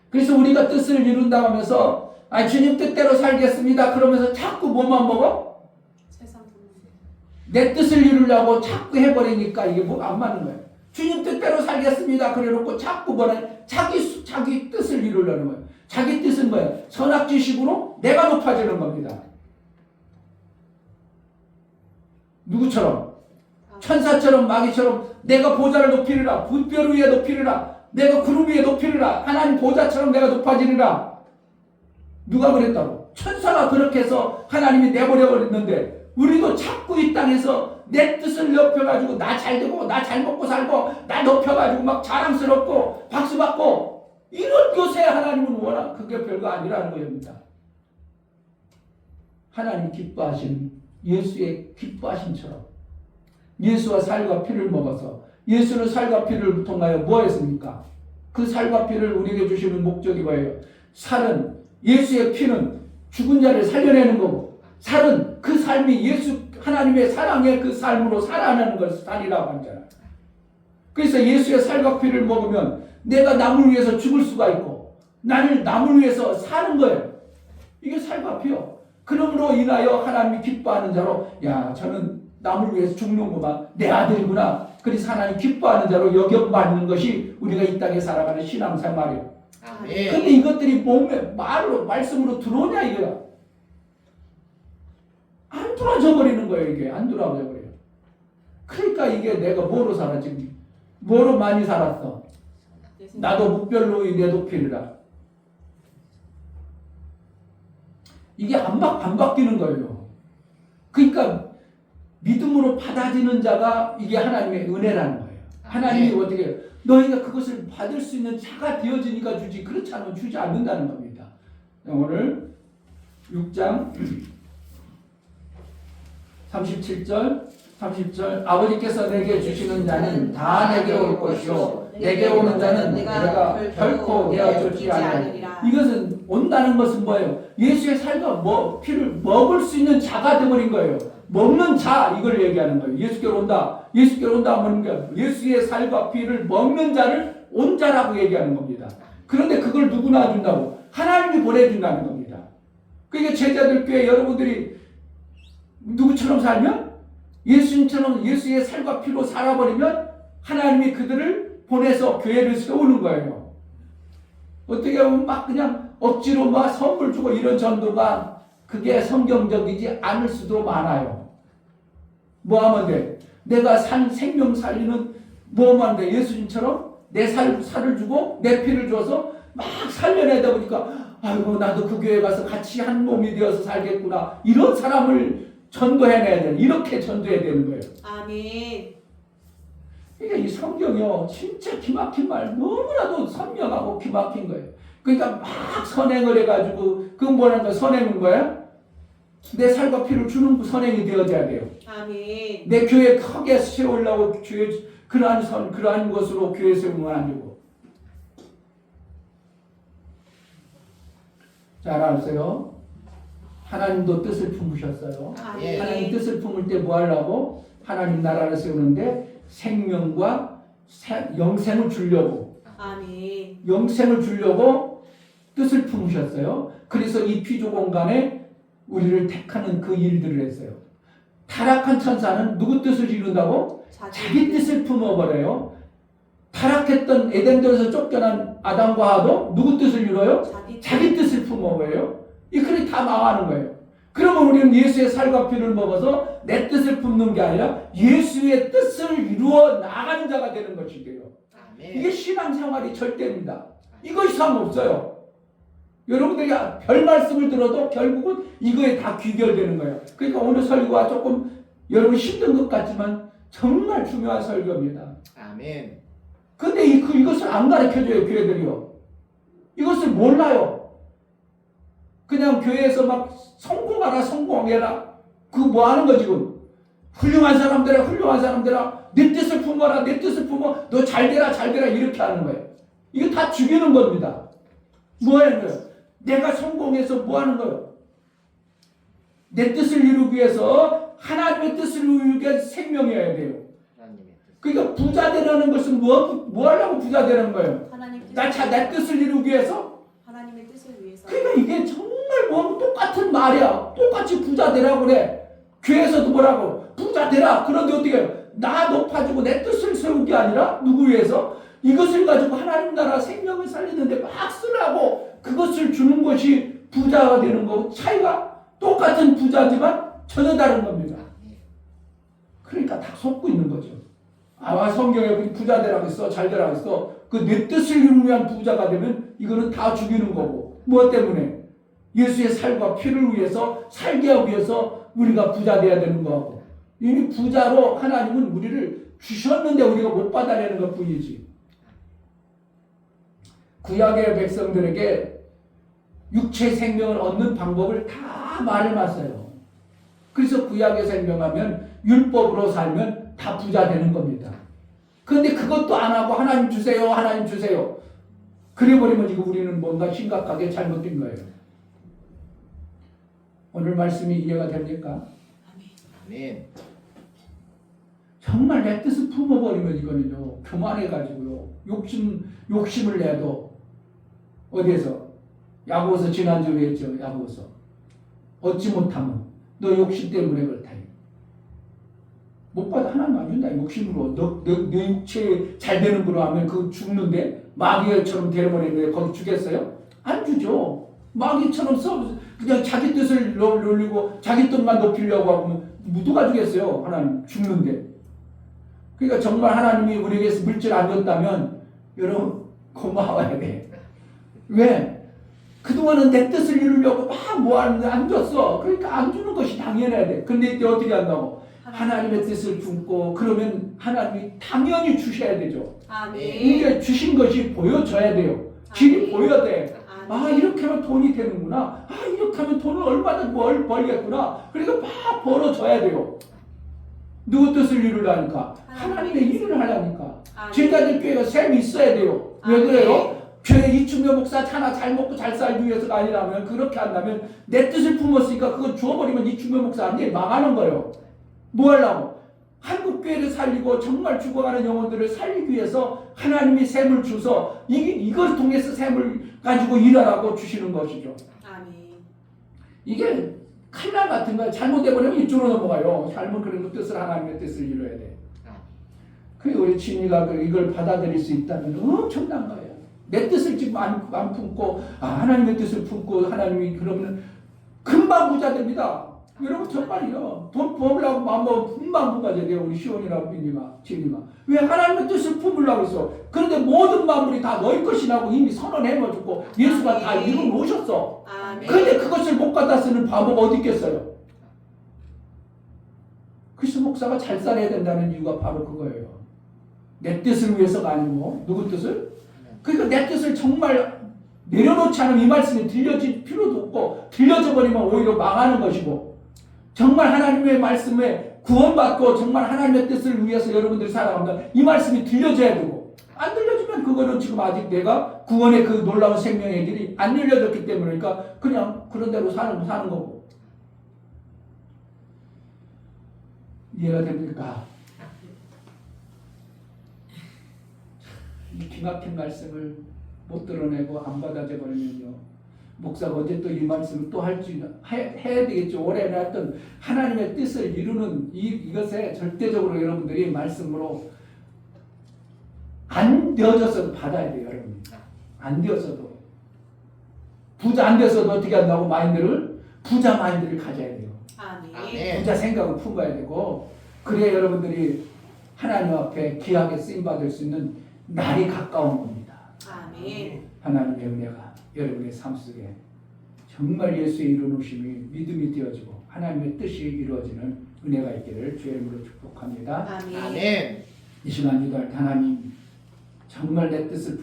그래서 우리가 뜻을 이룬다 하면서 주님 뜻대로 살겠습니다. 그러면서 자꾸 뭐만 먹어? 내 뜻을 이루려고 자꾸 해버리니까 이게 뭐가 안 맞는 거예요. 주님 뜻대로 살겠습니다. 그래놓고 자꾸 뭐래? 자기 뜻을 이루려는 거예요. 자기 뜻은 뭐예요? 선악지식으로 내가 높아지는 겁니다. 누구처럼? 천사처럼 마귀처럼 내가 보좌를 높이리라. 분별 위에 높이리라. 내가 구름 위에 높이리라. 하나님 보좌처럼 내가 높아지리라. 누가 그랬다고? 천사가 그렇게 해서 하나님이 내버려 버렸는데 우리도 자꾸 이 땅에서 내 뜻을 높여가지고 나 잘되고 나 잘 먹고 살고 나 높여가지고 막 자랑스럽고 박수받고 이런 요새 하나님은 워낙 그게 별거 아니라는 겁니다. 하나님 기뻐하신 예수의 기뻐하심처럼 예수와 살과 피를 먹어서 예수는 살과 피를 통하여 뭐 했습니까? 그 살과 피를 우리에게 주시는 목적이 뭐예요? 살은 예수의 피는 죽은 자를 살려내는 거고 살은 그 삶이 예수 하나님의 사랑의 그 삶으로 살아내는 것을 살이라고 하잖아요. 그래서 예수의 살과 피를 먹으면 내가 남을 위해서 죽을 수가 있고 나를 남을 위해서 사는 거예요. 이게 살과 피요. 그러므로 인하여 하나님이 기뻐하는 자로 저는 남을 위해서 죽는구나. 내 아들이구나. 그래서 하나님 기뻐하는 자로 여겨받는 것이 우리가 이 땅에 살아가는 신앙생활이에요. 아멘. 근데 이것들이 몸에 말씀으로 들어오냐 이거야. 안 들어져 버리는 거예요. 이게 안 들어져 버려요. 그러니까 이게 내가 뭐로 살았지? 뭐로 많이 살았어? 나도 묵별로이 내 높이리라. 이게 안 바뀌는 거예요. 그러니까 믿음으로 받아지는 자가 이게 하나님의 은혜라는 거예요. 하나님이 어떻게 해요? 너희가 그것을 받을 수 있는 자가 되어지니까 주지, 그렇지 않으면 주지 않는다는 겁니다. 오늘 6장 37절 30절 아버지께서 내게 주시는 자는 다 내게 올 것이요 내게 오는 자는 내가 결코 내어주지 않으리라. 이것은 온다는 것은 뭐예요? 예수의 살과 피를 먹을 수 있는 자가 되어버린 거예요. 먹는 자, 이걸 얘기하는 거예요. 예수께로 온다. 예수께로 온다 하면 예수의 살과 피를 먹는 자를 온 자라고 얘기하는 겁니다. 그런데 그걸 누구나 준다고? 하나님이 보내준다는 겁니다. 그러니까 제자들 교회 여러분들이 누구처럼 살면? 예수님처럼 예수의 살과 피로 살아버리면 하나님이 그들을 보내서 교회를 세우는 거예요. 어떻게 보면 막 그냥 억지로 막 선물 주고 이런 전도가 그게 성경적이지 않을 수도 많아요. 뭐 하면 돼? 내가 생명 살리는 뭐 하면 돼? 예수님처럼 내 살을 주고 내 피를 줘서 막 살려내다 보니까 아이고 나도 그 교회 가서 같이 한 몸이 되어서 살겠구나. 이런 사람을 전도해내야 돼. 이렇게 전도해야 되는 거예요. 아멘. 그러니까 이 성경이요 진짜 기막힌 말 너무나도 선명하고 기막힌 거예요. 그러니까 막 선행을 해가지고 그건 뭐라는 거야? 선행은 뭐야? 내 살과 피를 주는 선행이 되어져야 돼요. 아멘. 내 교회 크게 세우려고 교회 그러한 것으로 교회 세우면 안 되고. 잘 아세요? 하나님도 뜻을 품으셨어요. 아멘. 하나님 뜻을 품을 때 뭐 하려고? 하나님 나라를 세우는데 생명과 영생을 주려고. 아멘. 영생을 주려고 뜻을 품으셨어요. 그래서 이 피조 공간에 우리를 택하는 그 일들을 했어요. 타락한 천사는 누구 뜻을 이룬다고? 자기 뜻을 품어버려요. 타락했던 에덴동에서 쫓겨난 아담과 하도 누구 뜻을 이뤄요? 자기 뜻을 품어버려요. 이 글이 다 망하는 거예요. 그러면 우리는 예수의 살과 피를 먹어서 내 뜻을 품는 게 아니라 예수의 뜻을 이루어 나가는 자가 되는 것이에요. 이게 신앙생활이 절대입니다. 이거 이상 없어요. 여러분들이 별 말씀을 들어도 결국은 이거에 다 귀결되는 거예요. 그러니까 오늘 설교가 조금 여러분 힘든 것 같지만 정말 중요한 설교입니다. 아멘. 근데 이것을 안 가르쳐줘요, 교회들이요. 이것을 몰라요. 그냥 교회에서 막 성공하라, 성공해라. 그거 뭐 하는 거 지금? 훌륭한 사람들아, 내 뜻을 품어라, 내 뜻을 품어. 너 잘 되라, 이렇게 하는 거예요. 이거 다 죽이는 겁니다. 뭐 하는 거예요? 내가 성공해서 뭐 하는 거예요? 내 뜻을 이루기 위해서 하나님의 뜻을 이루기 위해서 생명해야 돼요. 그러니까 부자 되라는 것은 뭐 하려고 부자 되는 거예요? 내 뜻을 이루기 위해서? 하나님의 뜻을 위해서. 그러니까 이게 정말 뭐 똑같은 말이야. 똑같이 부자 되라고 그래. 교회에서도 뭐라고? 부자 되라. 그런데 어떻게 해요? 나 높아지고 내 뜻을 세우기 아니라 누구 위해서? 이것을 가지고 하나님 나라 생명을 살리는데 막 쓰라고 그것을 주는 것이 부자가 되는 거고 차이가 똑같은 부자지만 전혀 다른 겁니다. 그러니까 다 속고 있는 거죠. 성경에 부자 되라고 했어, 잘 되라고 했어. 그 내 뜻을 이루기 위한 부자가 되면 이거는 다 죽이는 거고. 무엇 때문에? 예수의 살과 피를 위해서 살게 하기 위해서 우리가 부자 돼야 되는 거고. 이미 부자로 하나님은 우리를 주셨는데 우리가 못 받아내는 것 뿐이지. 구약의 백성들에게 육체 생명을 얻는 방법을 다 말해놨어요. 그래서 구약에 생명하면 율법으로 살면 다 부자 되는 겁니다. 그런데 그것도 안 하고 하나님 주세요, 하나님 주세요. 그래버리면 이거 우리는 뭔가 심각하게 잘못된 거예요. 오늘 말씀이 이해가 됩니까? 아멘. 정말 내 뜻을 품어버리면 이거는요, 교만해가지고요, 욕심을 내도, 어디에서? 야고보서 지난주에 했죠, 야고보서. 얻지 못하면, 너 욕심 때문에 그렇다. 못 받아 하나님 안 준다, 욕심으로. 내 육체 잘 되는 거로 하면 그거 죽는데, 마귀처럼 되어버리는데 거기 주겠어요? 안 주죠. 마귀처럼 그냥 자기 뜻을 놀리고 자기 뜻만 높이려고 하면 누가 주겠어요? 하나님 죽는데. 그러니까 정말 하나님이 우리에게 물질 안 줬다면 여러분 고마워야 돼. 왜? 그동안은 내 뜻을 이루려고 막 모았는데 안 줬어. 그러니까 안 주는 것이 당연해야 돼. 근데 이때 어떻게 한다고? 하나님의 뜻을 품고 그러면 하나님이 당연히 주셔야 되죠. 아멘. 이게 주신 것이 보여져야 돼요. 길이 아멘. 보여야 돼. 아, 아멘. 이렇게 하면 돈이 되는구나. 아, 이렇게 하면 돈을 얼마나 벌겠구나. 그러니까 막 벌어져야 돼요. 누구 뜻을 이루려니까? 하나님의 일을 하려니까. 아멘. 제자들 교회가 셈이 있어야 돼요. 왜 아멘. 그래요? 교회 이충묘 목사 하나 잘 먹고 잘 살기 위해서가 아니라면, 그렇게 한다면 내 뜻을 품었으니까 그거 주워버리면 이충묘 목사 아니에요. 망하는 거예요. 뭐 하려고? 한국 교회를 살리고 정말 죽어가는 영혼들을 살리기 위해서 하나님이 셈을 주서 이걸 통해서 셈을 가지고 일하라고 주시는 것이죠. 아멘. 이게 칼날 같은 거야. 잘못해버리면 이쪽으로 넘어가요. 잘못 그런 뜻을, 하나님의 뜻을 이뤄야 돼. 그 우리 진이가 이걸 받아들일 수 있다면 엄청난 거예요. 내 뜻을 지금 안 품고 하나님의 뜻을 품고 하나님이 그러면 금방 부자 됩니다. 여러분 정말이요. 돈 벌려고 마음 금방 부자가 돼요. 우리 시온이나 진이가. 왜 하나님의 뜻을 품으려고 했어? 그런데 모든 만물이 다 너희 것이라고 이미 선언해가지고 예수가 다 이루어 놓으셨어. 아멘. 그런데 그것을 못 갖다 쓰는 바보가 어디 있겠어요? 그래서 목사가 잘 살아야 된다는 이유가 바로 그거예요. 내 뜻을 위해서가 아니고 누구 뜻을? 그러니까 내 뜻을 정말 내려놓지 않으면 이 말씀이 들려질 필요도 없고, 들려져 버리면 오히려 망하는 것이고, 정말 하나님의 말씀에 구원받고 정말 하나님의 뜻을 위해서 여러분들이 살아가면 이 말씀이 들려져야 되고, 안 들려주면 그거는 지금 아직 내가 구원의 그 놀라운 생명의 길이 안 열려졌기 때문이니까 그냥 그런 대로 사는 거고. 이해가 됩니까? 이 기막힌 말씀을 못 드러내고 안 받아져 버리면요, 목사가 언제 또 이 말씀을 또 해야 되겠죠. 올해는 하여튼 하나님의 뜻을 이루는 이것에 절대적으로 여러분들이 말씀으로 안 되어져서 받아야 돼요. 여러분 안 되어서도, 부자 안 돼서도 어떻게 한다고? 부자 마인드를 가져야 돼요. 아멘. 부자 생각을 품어야 되고, 그래야 여러분들이 하나님 앞에 귀하게 쓰임받을 수 있는 날이 가까운 겁니다. 아멘. 하나님의 은혜가 여러분의 삶 속에 정말 예수의 이루심이 믿음이 되어지고 하나님의 뜻이 이루어지는 은혜가 있기를 주의 이름으로 축복합니다. 아멘. 아멘. 이 시간 기도할 때 하나님, 정말 내 뜻을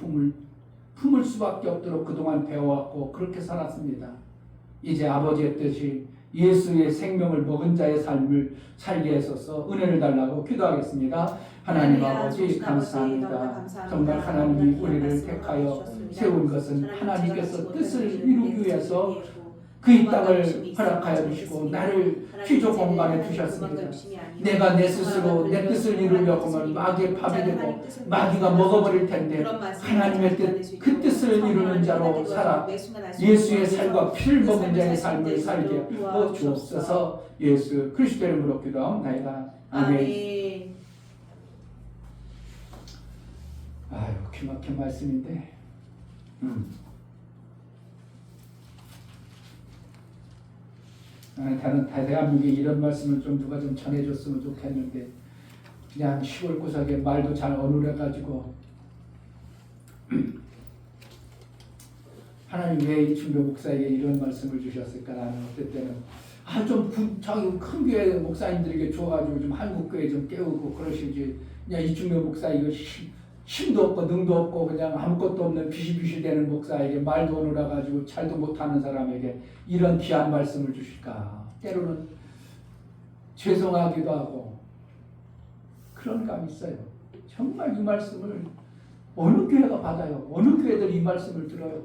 품을 수밖에 없도록 그동안 배워왔고 그렇게 살았습니다. 이제 아버지의 뜻이 예수의 생명을 먹은 자의 삶을 살게 하소서 은혜를 달라고 기도하겠습니다. 하나님 아버지 감사합니다. 정말 하나님이 우리를 택하여 세운 것은 하나님께서 뜻을 이루기 위해서 그 이 땅을 허락하여 주시고 나를 피조 공간에 두셨습니다. 내가 내 스스로 내 뜻을 이루려고 하면 마귀의 밥이 되고 마귀가 먹어버릴 텐데, 하나님의 뜻, 그 뜻을 이루는 자로 살아 예수의 살과 피를 먹은 자의 삶을 살게 하여 주옵소서. 예수 그리스도의 이름으로 기도하옵나이다. 아멘. 아유, 기막힌 말씀인데. 다른 대한민국에 이런 말씀을 좀 누가 좀 전해줬으면 좋겠는데, 그냥 시골 구석에 말도 잘 어눌해가지고 하나님 왜 이충배 목사에게 이런 말씀을 주셨을까? 나는 어떨 때는 좀 큰 교회 목사님들에게 줘가지고 좀 한국 교회 좀 깨우고 그러시지, 그냥 이충배 목사 이거 힘도 없고 능도 없고 그냥 아무것도 없는 비실비실 되는 목사에게 말도 어눌해가지고 잘도 못하는 사람에게 이런 귀한 말씀을 주실까? 때로는 죄송하기도 하고 그런 감이 있어요. 정말 이 말씀을 어느 교회가 받아요? 어느 교회들 이 말씀을 들어요?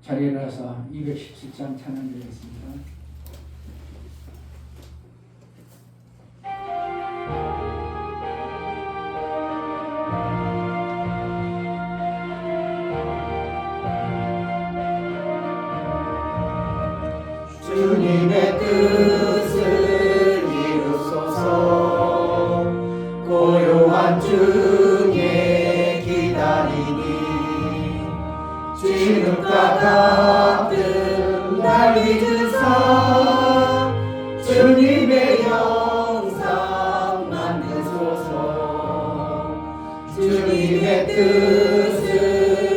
자리에 일어나서 217장 찬양 드리겠습니다. 주님의 뜻을 이루소서. 고요한 중에 기다리니 진흙과 같은 날 믿으사 주님의 영상 만드소서. 주님의 뜻을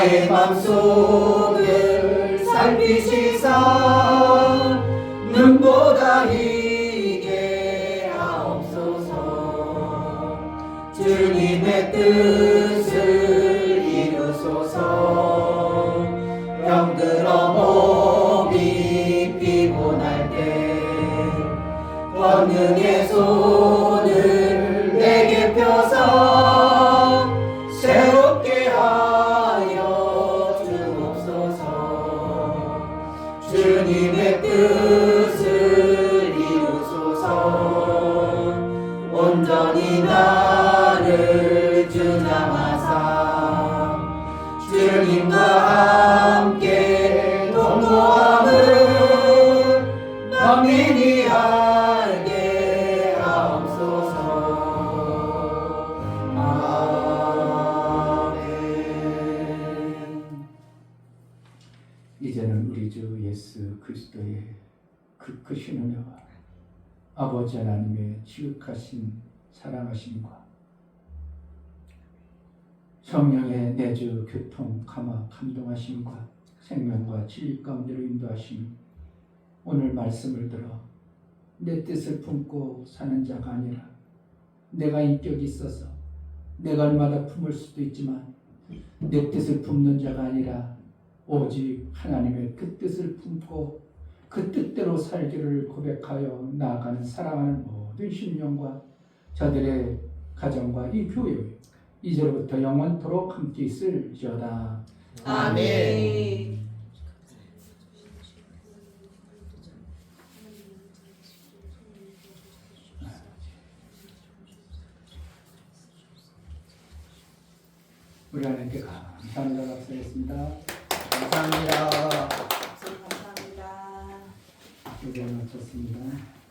나의 맘속을 살피시사 눈보다 희게 하옵소서. 주님의 뜻을 이루소서. 병들어 몸이 피곤할 때 권능의 손을 내게 펴서 새롭게 하여 주옵소서. 주님의 뜻을 이루소서. 온전히 나를 주장하사 주님과 함께 동거함을 만민이 알게 하옵소서. 아멘. 이제는 우리 주 예수 그리스도의 그 크신 은혜와 아버지 하나님의 지극하신 사랑하심과 성령의 내주 교통 감화 감동하심과 생명과 진리 가운데로 인도하심, 오늘 말씀을 들어 내 뜻을 품고 사는 자가 아니라 내가 인격이 있어서 내가 얼마나 품을 수도 있지만 내 뜻을 품는 자가 아니라 오직 하나님의 그 뜻을 품고 그 뜻대로 살기를 고백하여 나아가는 사랑하는 모든 심령과 저들의 가정과 이 교회 이제로부터 영원토록 함께 있을지어다. 아멘. 우리 하나님께 감사합니다. 박수하겠습니다. 감사합니다. 감사합니다. 예배 마쳤습니다.